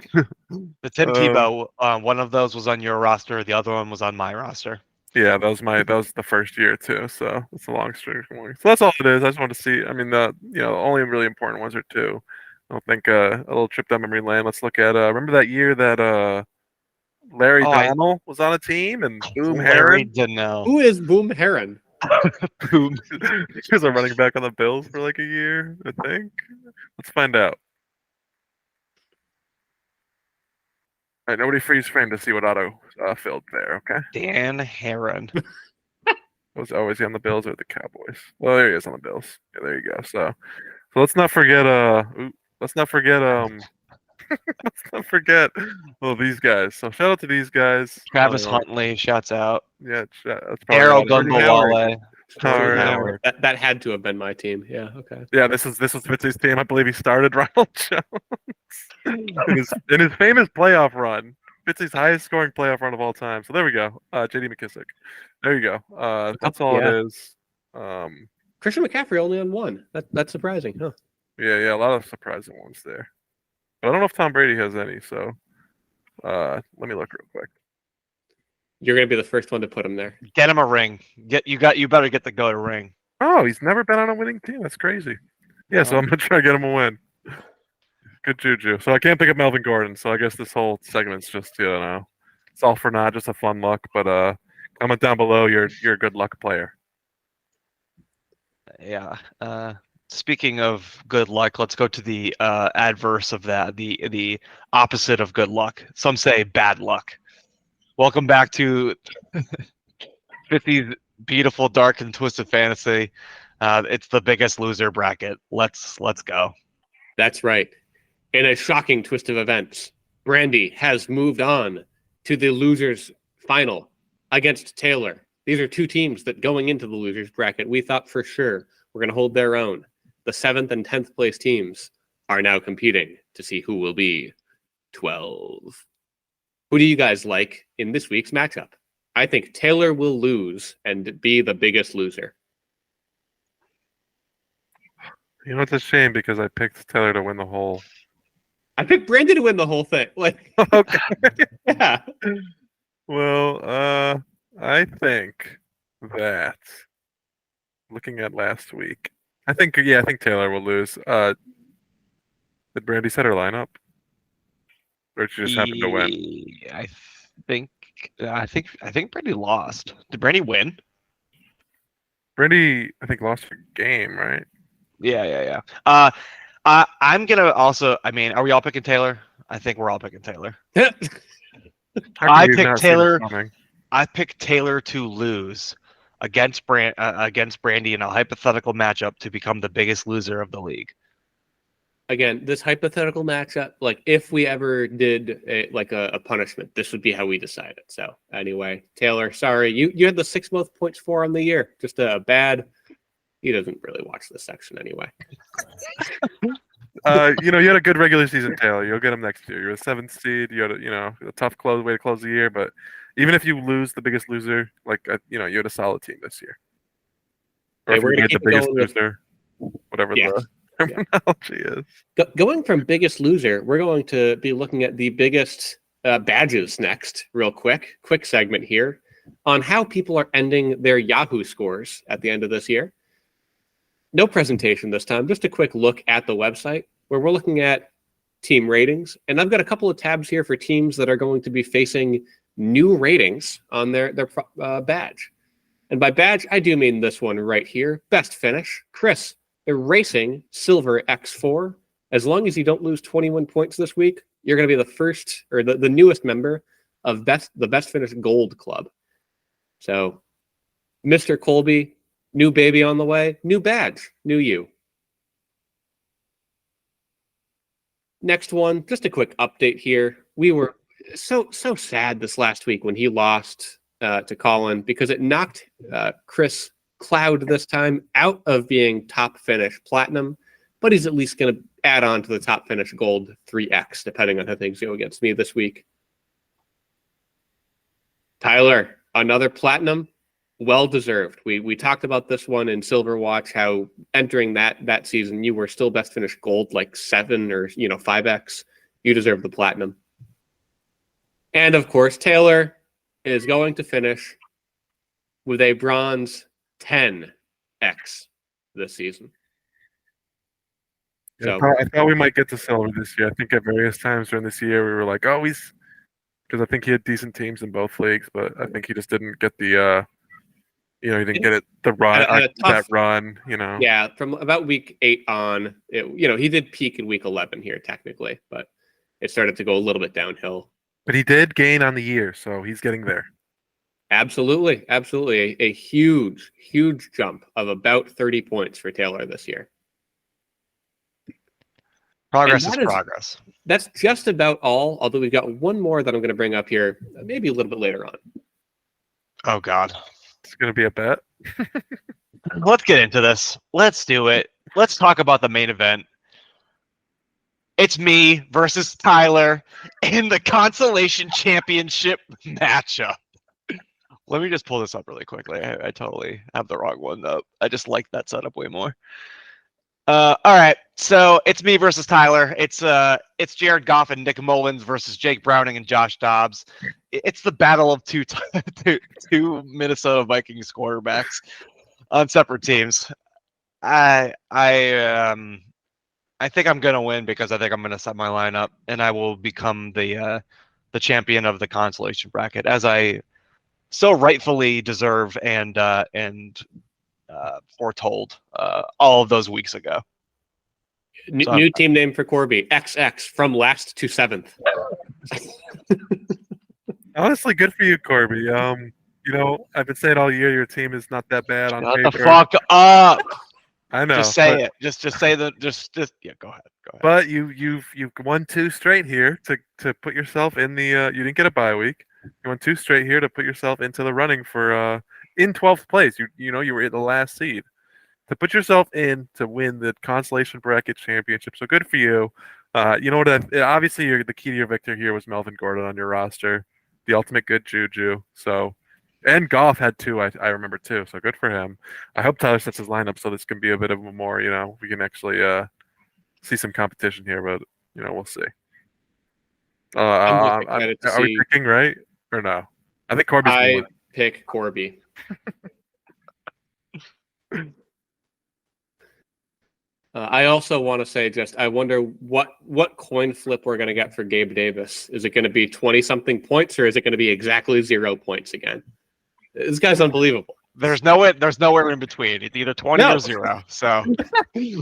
Tim Tebow, one of those was on your roster. The other one was on my roster. Yeah, that was the first year too. So it's a long streak. So that's all it is. I just want to see. I mean, the only really important ones are 2. I don't think a little trip down memory lane. Let's look at remember that year that Larry Donnell was on a team and Boom Larry Heron. didn't know. Who is Boom Heron? Boom. He was a running back on the Bills for like a year, I think. Let's find out. All right, nobody freeze frame to see what auto filled there. Okay. Dan Heron. Was always he on the Bills or the Cowboys? Well, there he is on the Bills. Yeah, there you go. So let's not forget. Let's not forget. Let's not forget. Oh, these guys. So shout out to these guys. Travis Huntley, shouts out. Yeah, that's Arrow probably Gunbowale. Howard. That had to have been my team. Yeah. Okay. Yeah, this was Fitzy's team. I believe he started Ronald Jones in his famous playoff run. Fitzy's highest scoring playoff run of all time. So there we go. J.D. McKissick. There you go. That's all it is. Christian McCaffrey only on 1. That's surprising, huh? Yeah, a lot of surprising ones there. But I don't know if Tom Brady has any. So let me look real quick. You're gonna be the first one to put him there. Get him a ring. You better get the go to ring. Oh, he's never been on a winning team. That's crazy. Yeah, so I'm gonna try to get him a win. Good juju. So I can't pick up Melvin Gordon. So I guess this whole segment's just it's all for naught, just a fun luck. But comment down below. You're a good luck player. Yeah. Speaking of good luck, let's go to the adverse of that. The opposite of good luck. Some say bad luck. Welcome back to 50's beautiful, dark, and twisted fantasy. It's the biggest loser bracket. Let's go. That's right. In a shocking twist of events, Brandy has moved on to the losers final against Taylor. These are two teams that going into the losers bracket, we thought for sure were going to hold their own. The 7th and 10th place teams are now competing to see who will be 12. Who do you guys like in this week's matchup? I think Taylor will lose and be the biggest loser. You know, it's a shame because I picked Taylor to win the whole. I picked Brandon to win the whole thing. Like, Okay. yeah. Well, I think that looking at last week, I think Taylor will lose. Did Brandy set her lineup, or did she just happen to win? I think Brandy lost. Did Brandy win? Brandy, I think, lost her game, right? Yeah. I'm gonna also. I mean, are we all picking Taylor? I think we're all picking Taylor. I picked Taylor. I picked Taylor to lose against Brandy in a hypothetical matchup to become the biggest loser of the league. Again, this hypothetical matchup, like if we ever did a punishment, this would be how we decided. So anyway, Taylor, sorry, you had the 6th most points for on the year. Just a bad. He doesn't really watch this section anyway. You had a good regular season, Taylor. You'll get him next year. You're a 7th seed. You had a tough way to close the year. But even if you lose the biggest loser, you had a solid team this year. Or if we're you gonna get the keep biggest going loser, whatever the terminology is. Going from biggest loser, we're going to be looking at the biggest badges next, real quick. Quick segment here on how people are ending their Yahoo scores at the end of this year. No presentation this time, just a quick look at the website where we're looking at team ratings. And I've got a couple of tabs here for teams that are going to be facing new ratings on their badge. And by badge, I do mean this one right here. Best finish. Chris, erasing silver X4. As long as you don't lose 21 points this week, you're going to be the first or the newest member of the best finish gold club. So, Mr. Colby, new baby on the way, new badge, new you. Next one, just a quick update here. We were so sad this last week when he lost to Colin because it knocked Chris Cloud this time out of being top finish platinum, but he's at least going to add on to the top finish gold 3x, depending on how things go against me this week. Tyler, another platinum. Well deserved. We talked about this one in Silver Watch, how entering that season you were still best finish gold like 7 or 5x. You deserve the platinum. And of course, Taylor is going to finish with a bronze 10x this season. Yeah, so I thought we might get to silver this year. I think at various times during this year we were like, oh, because I think he had decent teams in both leagues, but I think he just didn't get the. He didn't get it the run that run. Yeah, from about week 8 on, he did peak in week 11 here technically, but it started to go a little bit downhill. But he did gain on the year, so he's getting there. Absolutely. A huge jump of about 30 points for Taylor this year. Progress is progress. That's just about all, although we've got one more that I'm going to bring up here, maybe a little bit later on. Oh, God. It's going to be a bet. Let's get into this. Let's do it. Let's talk about the main event. It's me versus Tyler in the Consolation Championship matchup. Let me just pull this up really quickly. I totally have the wrong one up. I just like that setup way more. All right, so it's me versus Tyler. It's Jared Goff and Nick Mullins versus Jake Browning and Josh Dobbs. It's the battle of two Minnesota Vikings quarterbacks on separate teams. I think I'm gonna win because I think I'm gonna set my lineup and I will become the champion of the consolation bracket as I so rightfully deserve and foretold all of those weeks ago. New team name for Corby, XX, from last to 7th. Honestly, good for you, Corby. You You know, I've been saying all year your team is not that bad on Shut paper. the fuck up. I know. Just say it. Just say the just yeah. Go ahead. Go ahead. But you've won 2 straight here to put yourself in the. You didn't get a bye week. You won 2 straight here to put yourself into the running for in 12th place. You know you were at the last seed to put yourself in to win the consolation bracket championship. So good for you. You know what? Obviously, the key to your victory here was Melvin Gordon on your roster, the ultimate good juju. So, and Goff had 2. I remember too. So good for him. I hope Tyler sets his lineup so this can be a bit of a more. You know, we can actually see some competition here, but you know we'll see. I'm excited to are we see. picking right or no? I think Corby's gonna I win. pick Corby. I also want to say, I wonder what coin flip we're going to get for Gabe Davis. Is it going to be 20-something points, or is it going to be exactly 0 points again? This guy's unbelievable. There's nowhere in between. It's either 20 or 0. So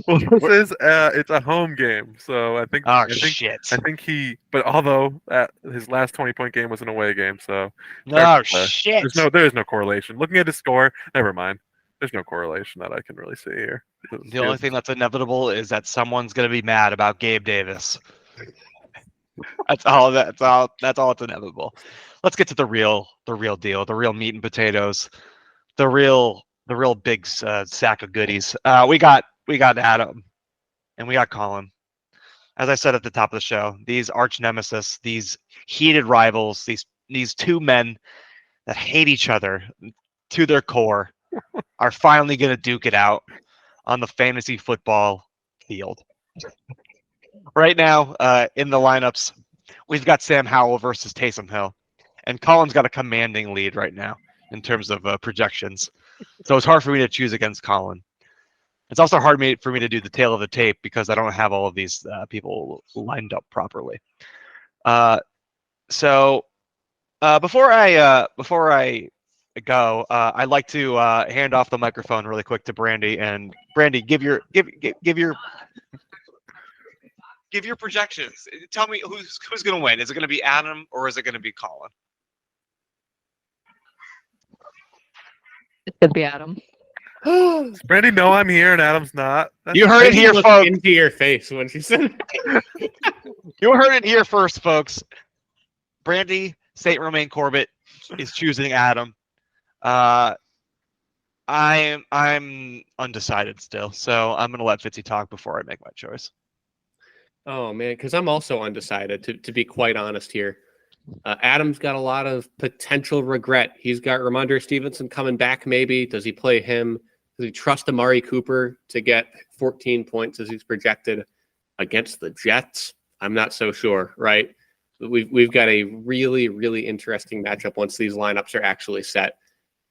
Well, this is it's a home game, so I think. shit. I think he, but although his last 20-point game was an away game, so No shit. there is no correlation. Looking at his score, never mind. There's no correlation that I can really see here. The only thing that's inevitable is that someone's gonna be mad about Gabe Davis. That's all it's inevitable. Let's get to the real deal, the real meat and potatoes, the real big sack of goodies. We got Adam and we got Colin. As I said at the top of the show, these arch nemesis, these heated rivals, these 2 men that hate each other to their core are finally going to duke it out on the fantasy football field. Right now, in the lineups, we've got Sam Howell versus Taysom Hill, and Colin's got a commanding lead right now in terms of projections. So it's hard for me to choose against Colin. It's also hard for me to do the tail of the tape because I don't have all of these people lined up properly. So before I go, I'd like to hand off the microphone really quick to Brandy. And Brandy, give your projections. Tell me who's going to win. Is it going to be Adam or is it going to be Colin? It's going to be Adam. Does Brandy know I'm here and Adam's not? You heard it here, folks. Into your face when she said it. You heard it here first, folks. Brandy St. Romain Corbett is choosing Adam. I'm undecided still, so I'm gonna let Fitzy talk before I make my choice. Oh man, because I'm also undecided. To be quite honest here, Adam's got a lot of potential regret. He's got Ramondre Stevenson coming back. Maybe does he play him? Does he trust Amari Cooper to get 14 points as he's projected against the Jets? I'm not so sure. Right? We've got a really, really interesting matchup once these lineups are actually set.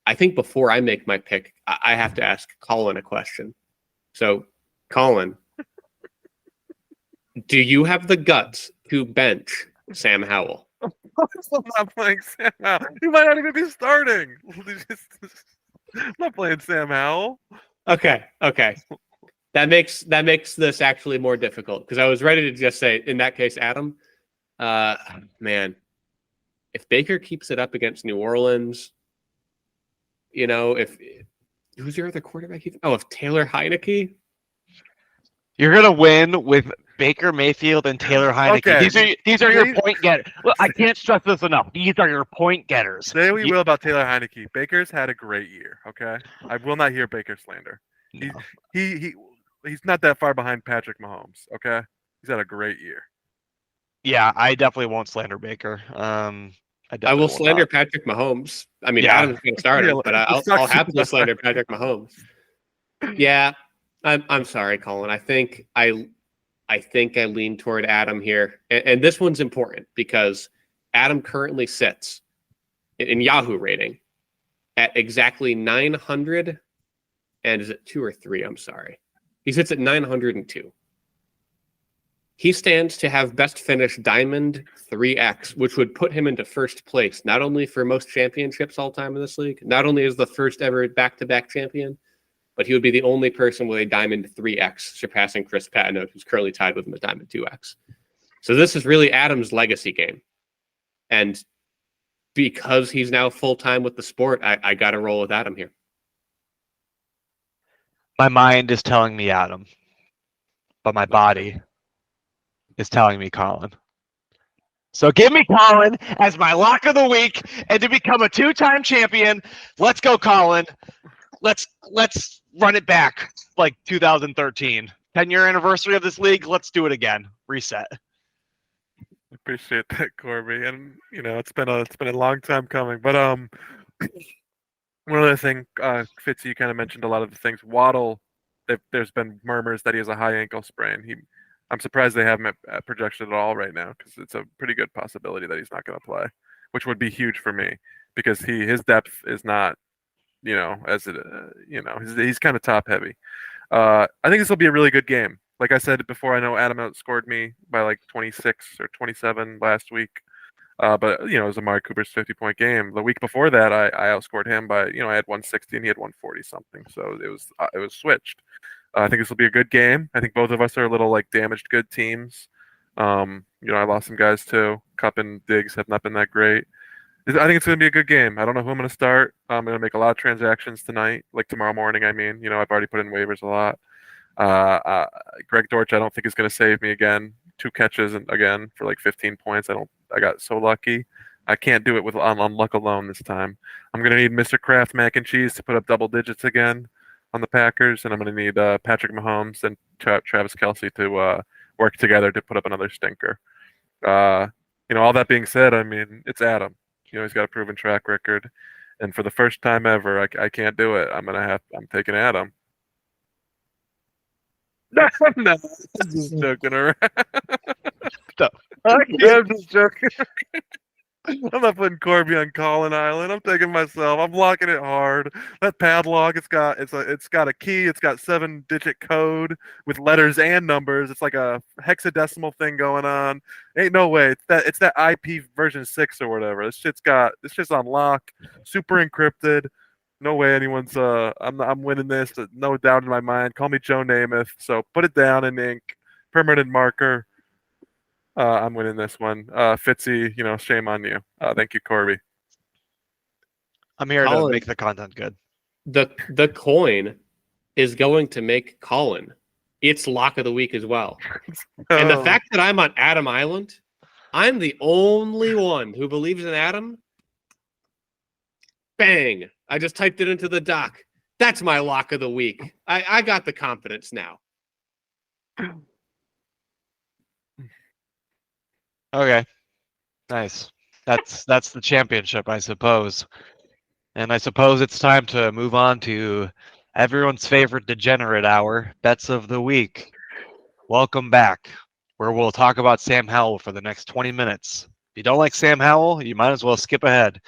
I think before I make my pick, I have to ask Colin a question. So, Colin, do you have the guts to bench Sam Howell? I'm not playing Sam Howell. He might not even be starting. I'm not playing Sam Howell. Okay. That makes this actually more difficult because I was ready to just say, in that case, Adam, man, if Baker keeps it up against New Orleans, you know, who's your other quarterback? If Taylor Heineke. You're gonna win with Baker Mayfield and Taylor Heineke. Okay. These are your point getters. Look, I can't stress this enough. These are your point getters. Say what you will about Taylor Heineke. Baker's had a great year. Okay, I will not hear Baker slander. No. He's not that far behind Patrick Mahomes. Okay, he's had a great year. Yeah, I definitely won't slander Baker. I will slander Patrick Mahomes. I mean, Yeah. Adam's going to start him, but I'll happily slander Patrick Mahomes. Yeah, I'm sorry, Colin. I think I lean toward Adam here, and this one's important because Adam currently sits in Yahoo rating at exactly 900, and is it 2 or 3? I'm sorry. He sits at 902. He stands to have best finish Diamond 3X, which would put him into first place, not only for most championships all time in this league, not only as the first ever back-to-back champion, but he would be the only person with a Diamond 3X, surpassing Chris Patino, who's currently tied with him at Diamond 2X. So this is really Adam's legacy game. And because he's now full-time with the sport, I got to roll with Adam here. My mind is telling me Adam, but my body is telling me Colin. So give me Colin as my lock of the week, and to become a 2-time champion. Let's go, Colin. Let's run it back like 2013, 10-year anniversary of this league. Let's do it again. Reset. Appreciate that, Corby, and it's been a long time coming. But one other thing, Fitzy, you kind of mentioned a lot of the things. Waddle, there's been murmurs that he has a high ankle sprain. I'm surprised they haven't projected at all right now, because it's a pretty good possibility that he's not going to play, which would be huge for me, because his depth is not, he's kind of top heavy. I think this will be a really good game. Like I said before, I know Adam outscored me by like 26 or 27 last week. But it was Amari Cooper's 50-point game. The week before that, I outscored him by, I had 160 and he had 140 something. So it was switched. I think this will be a good game. I think both of us are a little like damaged good teams. I lost some guys too. Cup and Diggs have not been that great. I think it's going to be a good game. I don't know who I'm going to start. I'm going to make a lot of transactions tonight, like tomorrow morning. I've already put in waivers a lot. Greg Dortch, I don't think is going to save me again. 2 catches again for like 15 points. I got so lucky. I can't do it on luck alone this time. I'm going to need Mr. Kraft mac and cheese to put up double digits again on the Packers, and I'm going to need Patrick Mahomes and Travis Kelce to work together to put up another stinker. All that being said, it's Adam. He's got a proven track record, and for the first time ever, I can't do it. I'm taking Adam. No, I'm just joking around. I'm just joking. I'm not putting Corby on Colin Island. I'm taking myself. I'm locking it hard. That padlock, it's got a key. It's got 7-digit code with letters and numbers. It's like a hexadecimal thing going on. Ain't no way. It's that IP version 6 or whatever. This shit's on lock, super encrypted. No way anyone's I'm winning this. No doubt in my mind. Call me Joe Namath. So put it down in ink, permanent marker. I'm winning this one. Fitzy, shame on you. Thank you, Corby. I'm here to make the content good. The coin is going to make Colin its lock of the week as well. And the fact that I'm on Adam Island, I'm the only one who believes in Adam. Bang! I just typed it into the doc. That's my lock of the week. I got the confidence now. Okay. Nice. That's the championship, I suppose. And I suppose it's time to move on to everyone's favorite degenerate hour, Bets of the Week. Welcome back, where we'll talk about Sam Howell for the next 20 minutes. If you don't like Sam Howell, you might as well skip ahead.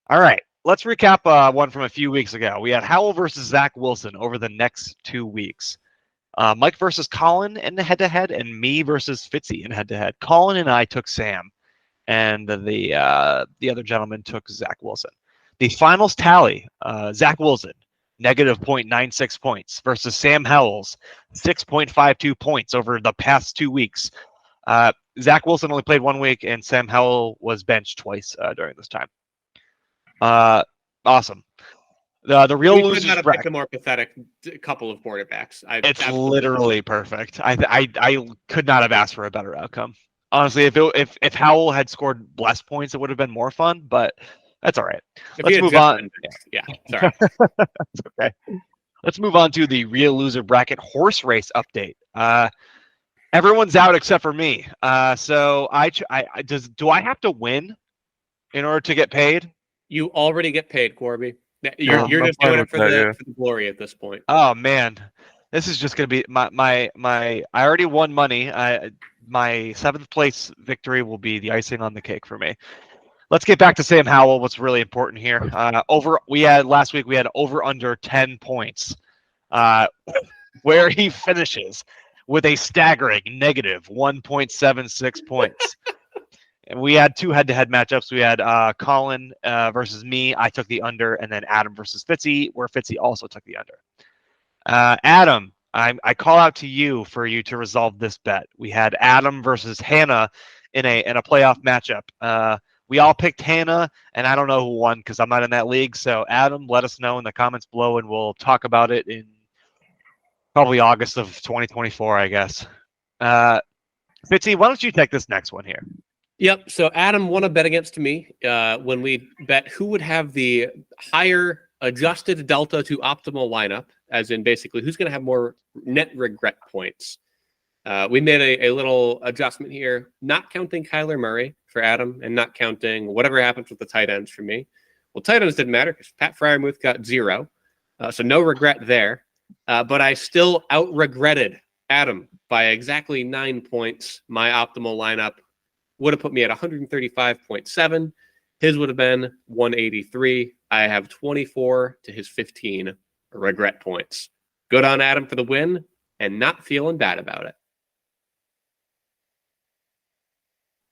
All right. Let's recap one from a few weeks ago. We had Howell versus Zach Wilson over the next 2 weeks. Mike versus Colin in the head-to-head, and me versus Fitzy in head-to-head. Colin and I took Sam, and the other gentleman took Zach Wilson. The finals tally, Zach Wilson, negative 0.96 points versus Sam Howell's 6.52 points over the past 2 weeks. Zach Wilson only played 1 week, and Sam Howell was benched twice during this time. Awesome. The real losers could not have picked a more pathetic couple of quarterbacks. It's literally perfect. I could not have asked for a better outcome. Honestly, if Howell had scored less points, it would have been more fun. But that's all right. Let's move on. Yeah, sorry. That's okay. Let's move on to the real loser bracket horse race update. Everyone's out except for me. So do I have to win in order to get paid? You already get paid, Corby. You're just doing it for the glory at this point. Oh man, this is just gonna be my. I already won money. My 7th place victory will be the icing on the cake for me. Let's get back to Sam Howell. What's really important here? Last week we had over under 10 points, where he finishes with a staggering negative 1.76 points. And we had 2 head-to-head matchups. We had Colin versus me. I took the under, and then Adam versus Fitzy, where Fitzy also took the under. Adam, I call out to you for you to resolve this bet. We had Adam versus Hannah in a playoff matchup. We all picked Hannah, and I don't know who won because I'm not in that league. So, Adam, let us know in the comments below, and we'll talk about it in probably August of 2024, I guess. Fitzy, why don't you take this next one here? Yep. So Adam won a bet against me when we bet who would have the higher adjusted delta to optimal lineup, as in basically who's going to have more net regret points. We made a little adjustment here, not counting Kyler Murray for Adam and not counting whatever happens with the tight ends for me. Well, tight ends didn't matter because Pat Fryermuth got 0. So no regret there. But I still out-regretted Adam by exactly 9 points. My optimal lineup would have put me at 135.7. His would have been 183. I have 24 to his 15 regret points. Good on Adam for the win and not feeling bad about it.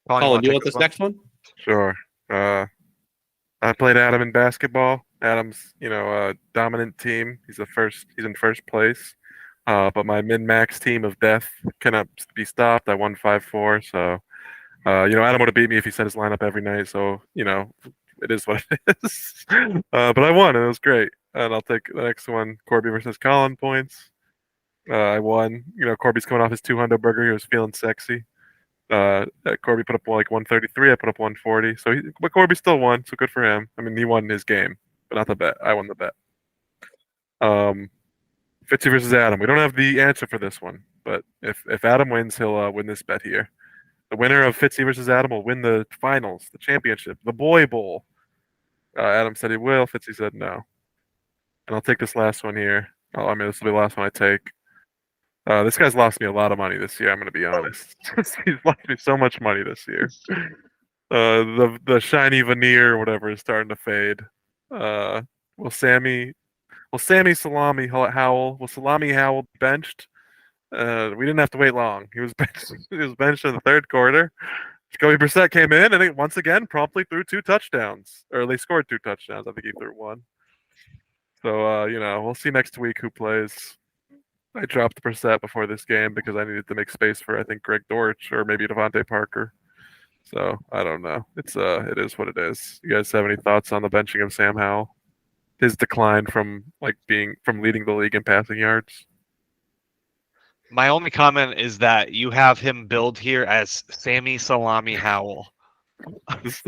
Colin, do you want this next one? Sure. I played Adam in basketball. Adam's, a dominant team. He's in first place. But my min-max team of death cannot be stopped. I won 5-4. So, Adam would have beat me if he set his lineup every night. So, it is what it is. But I won, and it was great. And I'll take the next one, Corby versus Colin points. I won. Corby's coming off his 200 burger. He was feeling sexy. Corby put up like 133. I put up 140. But Corby still won, so good for him. I mean, he won his game, but not the bet. I won the bet. Fitzy versus Adam. We don't have the answer for this one, but if Adam wins, he'll win this bet here. The winner of Fitzy versus Adam will win the finals, the championship, the Boy Bowl. Adam said he will. Fitzy said no. And I'll take this last one here. This will be the last one I take. This guy's lost me a lot of money this year. I'm going to be honest. He's lost me so much money this year. The shiny veneer, whatever, is starting to fade. Will Sammy Salami Howell? Will Salami Howell be benched? We didn't have to wait long. He was benched. He was benched in the third quarter. Jacoby Brissett came in and he once again promptly threw 2 touchdowns, or they scored 2 touchdowns. I think he threw 1. So we'll see next week who plays. I dropped Brissett before this game because I needed to make space for I think Greg Dortch or maybe Devontae Parker. So I don't know. It is what it is. You guys have any thoughts on the benching of Sam Howell? His decline from leading the league in passing yards? My only comment is that you have him billed here as Sammy Salami Howell. This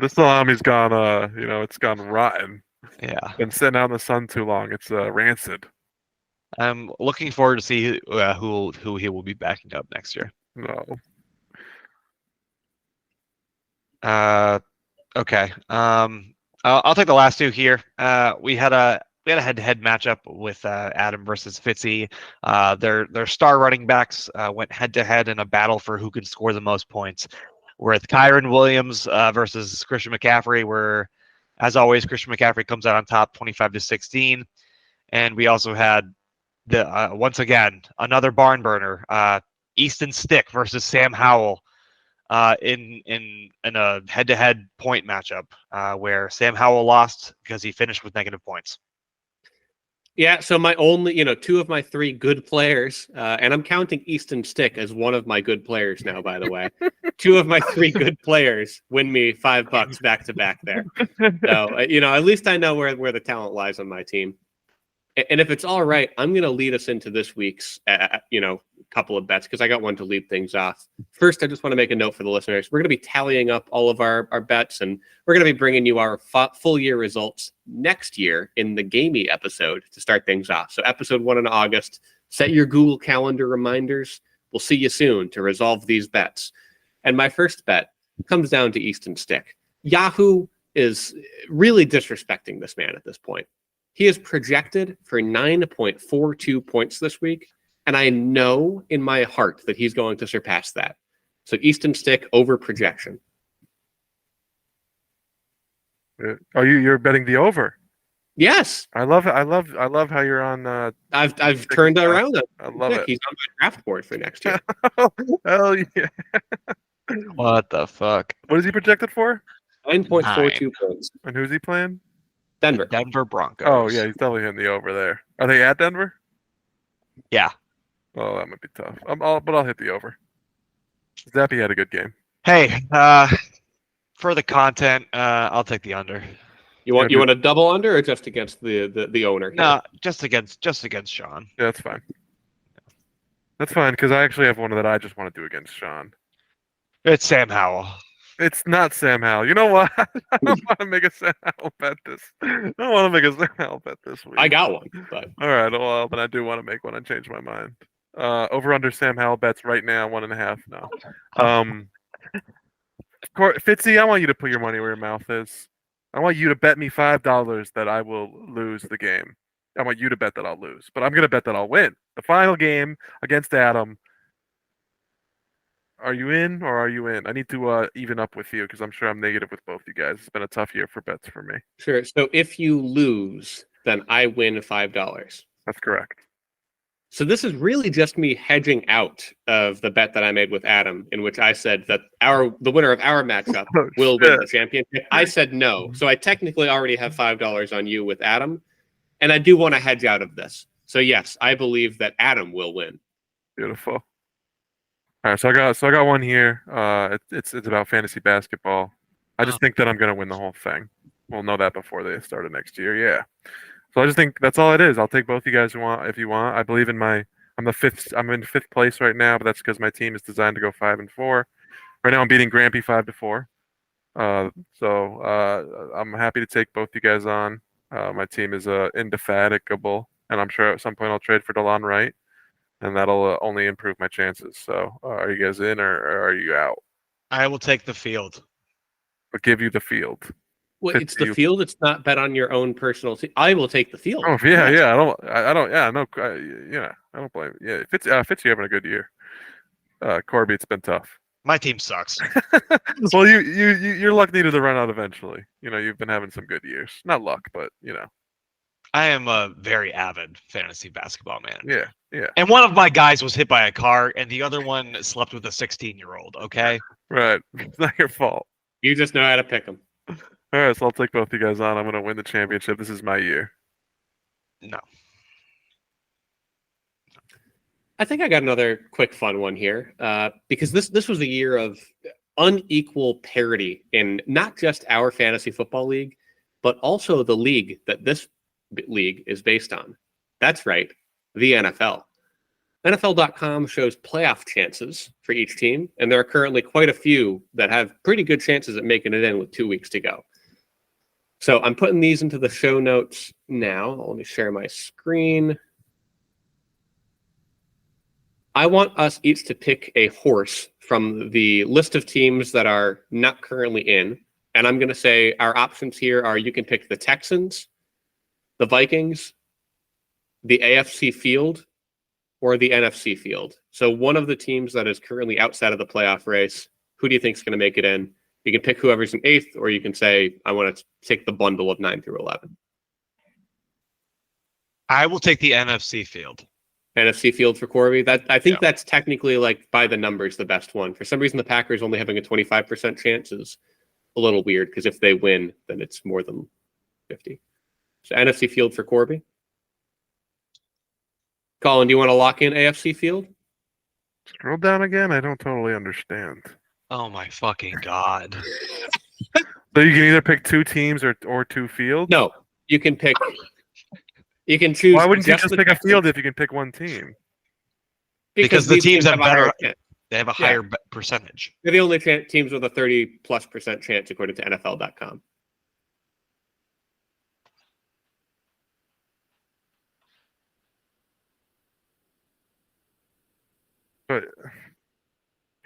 salami's gone. It's gone rotten. Yeah, been sitting out in the sun too long. It's rancid. I'm looking forward to see who he will be backing up next year. No. Okay. I'll take the last 2 here. We had a head-to-head matchup with Adam versus Fitzy. Their star running backs went head-to-head in a battle for who could score the most points. With Kyron Williams versus Christian McCaffrey, where, as always, Christian McCaffrey comes out on top, 25-16. And we also had once again another barn burner, Easton Stick versus Sam Howell. In a head-to-head point matchup where Sam Howell lost because he finished with negative points. Yeah, so my only, 2 of my 3 good players, and I'm counting Easton Stick as one of my good players now, by the way. 2 of my 3 good players win me $5 back-to-back there. So, at least I know where the talent lies on my team. And if it's all right, I'm going to lead us into this week's, couple of bets because I got one to lead things off. First, I just want to make a note for the listeners. We're going to be tallying up all of our bets, and we're going to be bringing you our full year results next year in the gamey episode to start things off. So episode 1 in August, set your Google Calendar reminders. We'll see you soon to resolve these bets. And my first bet comes down to Easton Stick. Yahoo is really disrespecting this man at this point. He is projected for 9.42 points this week, and I know in my heart that he's going to surpass that. So Easton Stick over projection. Oh, you're betting the over? Yes. I love how you're on. I've turned around. I love it. He's on my draft board for next year. Hell yeah! What the fuck? What is he projected for? 9.42 points. And who's he playing? Denver. Denver Broncos. Oh yeah, he's definitely hitting the over there. Are they at Denver? Yeah. Oh, that might be tough. But I'll hit the over. Zappy had a good game. Hey, For the content, I'll take the under. You want a double under or just against the owner? No, just against Sean. Yeah, that's fine. That's fine because I actually have one that I just want to do against Sean. It's Sam Howell. It's not Sam Howell. You know what? I don't want to make a Sam Howell bet this. I don't want to make a Sam Howell bet this week. I got one, but all right. Well, then I do want to make one. I changed my mind. Over under Sam Howell bets right now 1.5. No. Fitzy, I want you to put your money where your mouth is. I want you to bet me $5 that I will lose the game. I want you to bet that I'll lose, but I'm gonna bet that I'll win the final game against Adam. Are you in or are you in? I need to even up with you because I'm sure I'm negative with both you guys. It's been a tough year for bets for me. Sure. So if you lose, then I win $5. That's correct. So this is really just me hedging out of the bet that I made with Adam, in which I said that the winner of our matchup will win the championship. I said no. So I technically already have $5 on you with Adam, and I do want to hedge out of this. So yes, I believe that Adam will win. Beautiful. All right, so I got one here. It's about fantasy basketball. I just think that I'm gonna win the whole thing. We'll know that before they started next year. Yeah. So I just think that's all it is. I'll take both you guys if you want. I believe in I'm in 5th place right now, but that's because my team is designed to go 5-4. Right now I'm beating Grampy 5-4. So I'm happy to take both you guys on. My team is indefatigable, and I'm sure at some point I'll trade for DeLon Wright, and that'll only improve my chances. So are you guys in or are you out? I will take the field. I'll give you the field. Well, it's the field. It's not bet on your own personal team. I will take the field. Oh yeah. I don't blame you. Yeah, Fitz, you having a good year. Corby, it's been tough. My team sucks. Well, your luck needed to run out eventually. You've been having some good years. Not luck, but I am a very avid fantasy basketball man. Yeah. And one of my guys was hit by a car, and the other one slept with a 16-year-old. Okay. Right. It's not your fault. You just know how to pick them. All right, so I'll take both you guys on. I'm going to win the championship. This is my year. No. I think I got another quick fun one here because this was a year of unequal parity in not just our fantasy football league, but also the league that this league is based on. That's right, the NFL. NFL.com shows playoff chances for each team, and there are currently quite a few that have pretty good chances at making it in with 2 weeks to go. So I'm putting these into the show notes now. Let me share my screen. I want us each to pick a horse from the list of teams that are not currently in. And I'm going to say our options here are you can pick the Texans, the Vikings, the AFC field, or the NFC field. So one of the teams that is currently outside of the playoff race, who do you think is going to make it in? You can pick whoever's in 8th, or you can say, I want to take the bundle of 9 through 11. I will take the NFC field. NFC field for Corby. I think that's technically, like, by the numbers, the best one. For some reason, the Packers only having a 25% chance is a little weird, because if they win, then it's more than 50. So NFC field for Corby. Colin, do you want to lock in AFC field? Scroll down again. I don't totally understand. Oh my fucking god! So you can either pick 2 teams or 2 fields. No, you can pick. You can choose. Why wouldn't you just pick a field if you can pick one team? Because the teams have better. They have a higher percentage. They're the only teams with a 30+% chance, according to NFL.com. But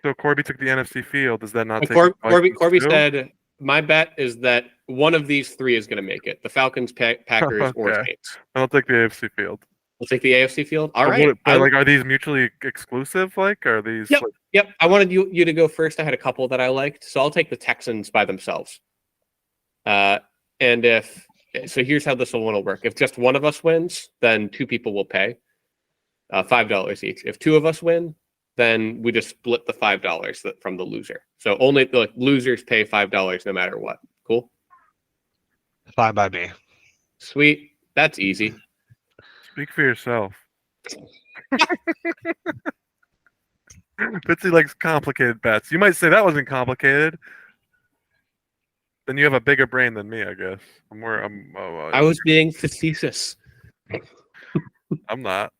so Corby took the NFC field. Does that not take Corby said, my bet is that one of these 3 is going to make it. The Falcons, Packers, or Saints. I'll take the AFC field. We'll take the AFC field? All right. Are these mutually exclusive? Are these... Yep. I wanted you to go first. I had a couple that I liked. So I'll take the Texans by themselves. So here's how this one will work. If just one of us wins, then 2 people will pay $5 each. If 2 of us win, then we just split the $5 from the loser. So only the losers pay $5 no matter what. Cool? Fine by me. Sweet. That's easy. Speak for yourself. Bitsy likes complicated bets. You might say that wasn't complicated. Then you have a bigger brain than me, I guess. I was being facetious. I'm not.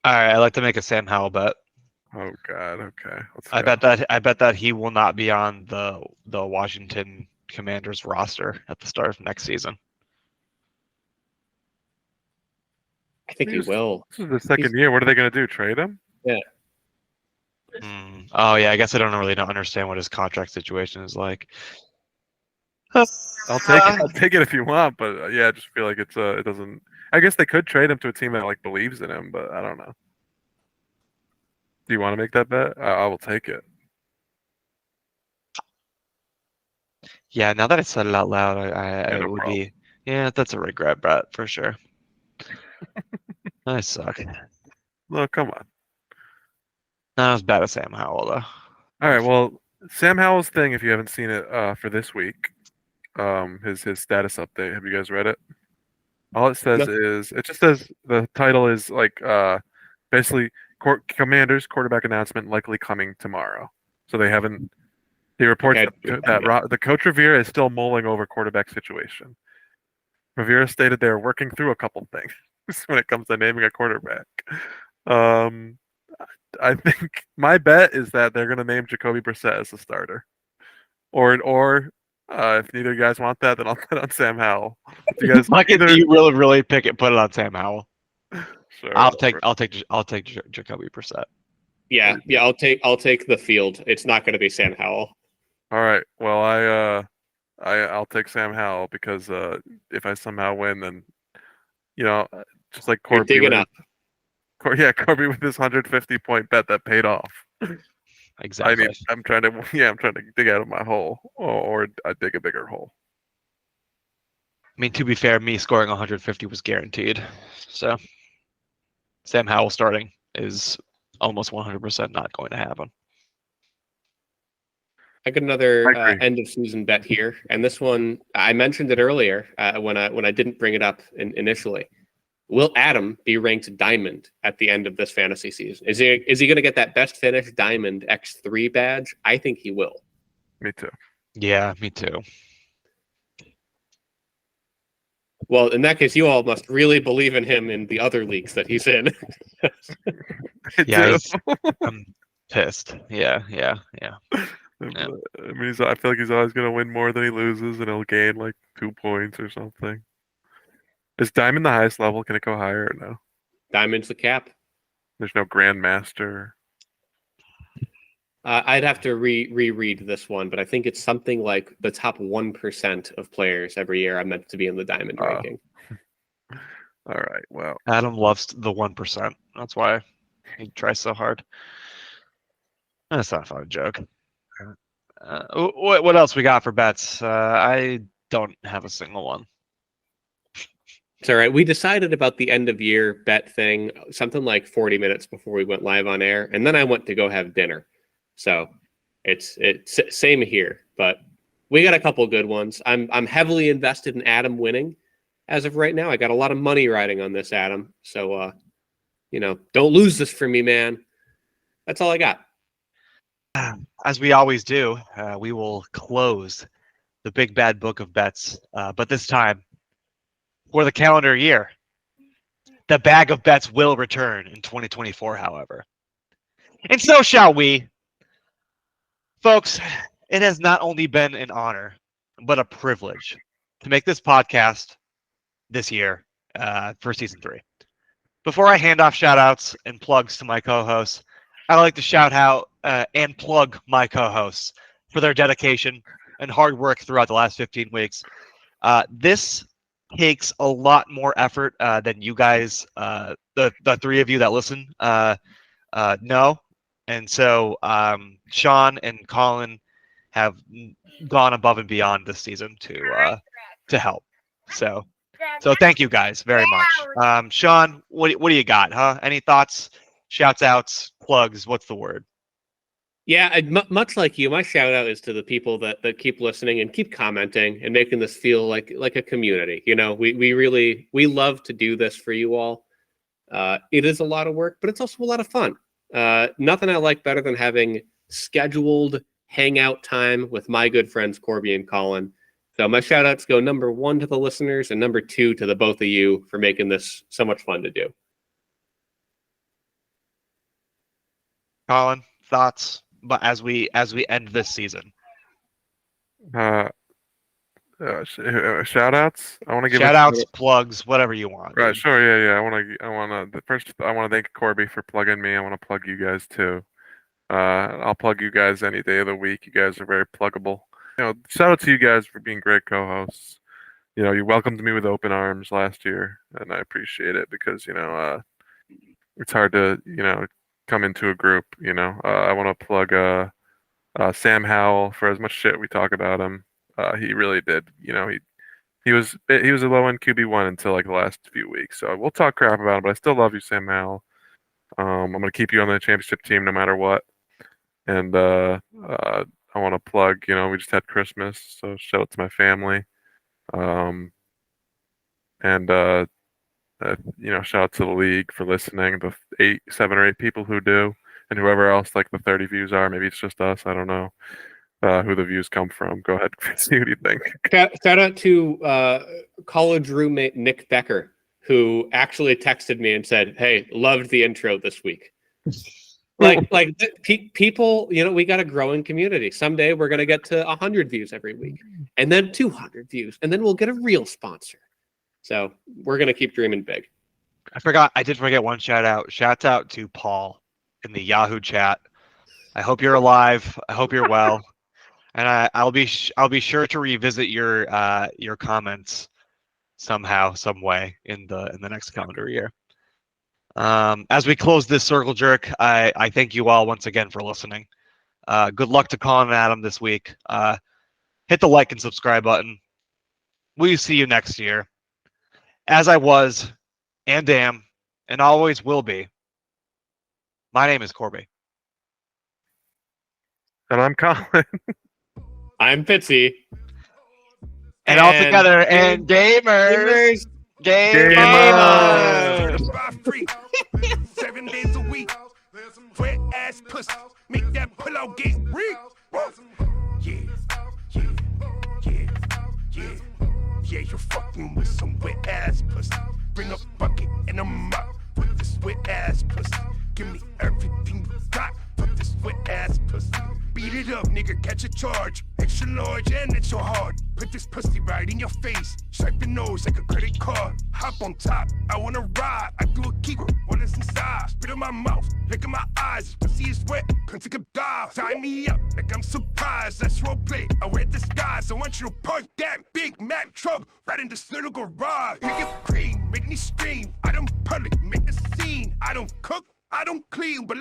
All right, I'd like to make a Sam Howell bet. Oh God. Okay. I bet that he will not be on the Washington Commanders roster at the start of next season. I think he will. This is the second year. What are they going to do? Trade him? Yeah. Oh yeah, I guess I don't really understand what his contract situation is like. I'll take it if you want, but yeah, I just feel like it doesn't. I guess they could trade him to a team that like believes in him, but I don't know. Do you want to make that bet? I will take it. Yeah, now that I said it out loud, I no would problem. be. Yeah, that's a regret bet for sure. I suck. No, come on. Not as bad as Sam Howell though. All right. Well, Sam Howell's thing. If you haven't seen it for this week, his status update. Have you guys read it? All it says is it just says the title is like basically Commanders quarterback announcement likely coming tomorrow. So they haven't. He reports that the coach Rivera is still mulling over quarterback situation. Rivera stated they are working through a couple things when it comes to naming a quarterback. I think my bet is that they're going to name Jacoby Brissett as the starter, or if neither of you guys want that, then I'll put on Sam Howell. If you guys you really put it on Sam Howell. Sure, I'll take Jacoby Brissett. Yeah, I'll take the field. It's not going to be Sam Howell. All right. Well, I'll take Sam Howell because if I somehow win, then just like Corby. You're digging up. Corby with his 150-point bet that paid off. Exactly. I'm trying to dig out of my hole, or I dig a bigger hole. I mean, to be fair, me scoring 150 was guaranteed. So Sam Howell starting is almost 100% not going to happen. I got another end of season bet here, and this one I mentioned it earlier when I didn't bring it up initially. Will Adam be ranked diamond at the end of this fantasy season? Is he going to get that best finish diamond X3 badge? I think he will. Me too. Yeah, me too. Well, in that case, you all must really believe in him in the other leagues that he's in. Yeah, I'm pissed. Yeah. I mean, I feel like he's always going to win more than he loses, and he'll gain like 2 points or something. Is Diamond the highest level? Can it go higher or no? Diamond's the cap. There's no Grandmaster. I'd have to reread this one, but I think it's something like the top 1% of players every year are meant to be in the Diamond ranking. All right, well. Adam loves the 1%. That's why he tries so hard. That's not a fun joke. What else we got for bets? I don't have a single one. It's all right. We decided about the end of year bet thing something like 40 minutes before we went live on air, and then I went to go have dinner. So it's same here, but we got a couple good ones. I'm heavily invested in Adam winning as of right now. I got a lot of money riding on this, Adam. So don't lose this for me, man. That's all I got. As we always do, we will close the big bad book of bets, but this time for the calendar year. The bag of bets will return in 2024, however. And so shall we. Folks, it has not only been an honor, but a privilege to make this podcast this year for season 3. Before I hand off shout outs and plugs to my co-hosts, I'd like to shout out and plug my co-hosts for their dedication and hard work throughout the last 15 weeks. This takes a lot more effort than you guys, the three of you that listen, know. And so Sean and Colin have gone above and beyond this season to help. So thank you guys very much. Sean, what do you got, huh? Any thoughts, shouts outs, plugs? What's the word? Yeah, much like you, my shout out is to the people that keep listening and keep commenting and making this feel like a community. We love to do this for you all. It is a lot of work, but it's also a lot of fun. Nothing I like better than having scheduled hangout time with my good friends Corby and Colin. So my shout outs go number 1 to the listeners and number 2 to the both of you for making this so much fun to do. Colin, thoughts? But as we end this season, shout outs. I want to give shout outs, plugs, whatever you want. Right, sure, yeah. I want to thank Corby for plugging me. I want to plug you guys too. I'll plug you guys any day of the week. You guys are very pluggable. Shout out to you guys for being great co-hosts. You welcomed me with open arms last year, and I appreciate it because it's hard to come into a group. I want to plug Sam Howell for as much shit we talk about him. He really did. He was a low end QB1 until like the last few weeks. So we'll talk crap about him, but I still love you, Sam Howell. I'm gonna keep you on the championship team no matter what. And I want to plug. We just had Christmas, so shout out to my family. And shout out to the league for listening. The 7 or 8 people who do, and whoever else like the 30 views are. Maybe it's just us. I don't know. Who the views come from. Go ahead, Chris. What do you think? Shout out to college roommate Nick Becker, who actually texted me and said, "Hey, loved the intro this week." People, we got a growing community. Someday we're gonna get to 100 views every week, and then 200 views, and then we'll get a real sponsor. So we're gonna keep dreaming big. I did forget one shout out. Shout out to Paul in the Yahoo chat. I hope you're alive. I hope you're well. And I'll be sure to revisit your comments somehow, some way in the next calendar year. As we close this circle jerk, I thank you all once again for listening. Good luck to Colin and Adam this week. Hit the like and subscribe button. We see you next year. As I was, and am, and always will be. My name is Corby. And I'm Colin. I'm Fitzy. And all together, and gamers. Gamers. 7 days a week. Wet ass pussy. Make that pillow get real. Yeah, you're fucking with some wet ass pussy. Bring a bucket and a mop. Put this wet ass pussy. Give me everything you got. Put this wet ass pussy. Beat it up, nigga, catch a charge. Extra large and it's so hard. Put this pussy right in your face. Swipe the nose like a credit card. Hop on top, I wanna ride. I do a keeper, what is inside? Spit in my mouth, look in my eyes. Pussy is wet, come take a dive. Tie me up like I'm surprised. That's roleplay, I wear disguise. I want you to park that Big Mac truck right in this little garage. Make it cream, make me scream. I don't public, make the scene. I don't cook, I don't clean, but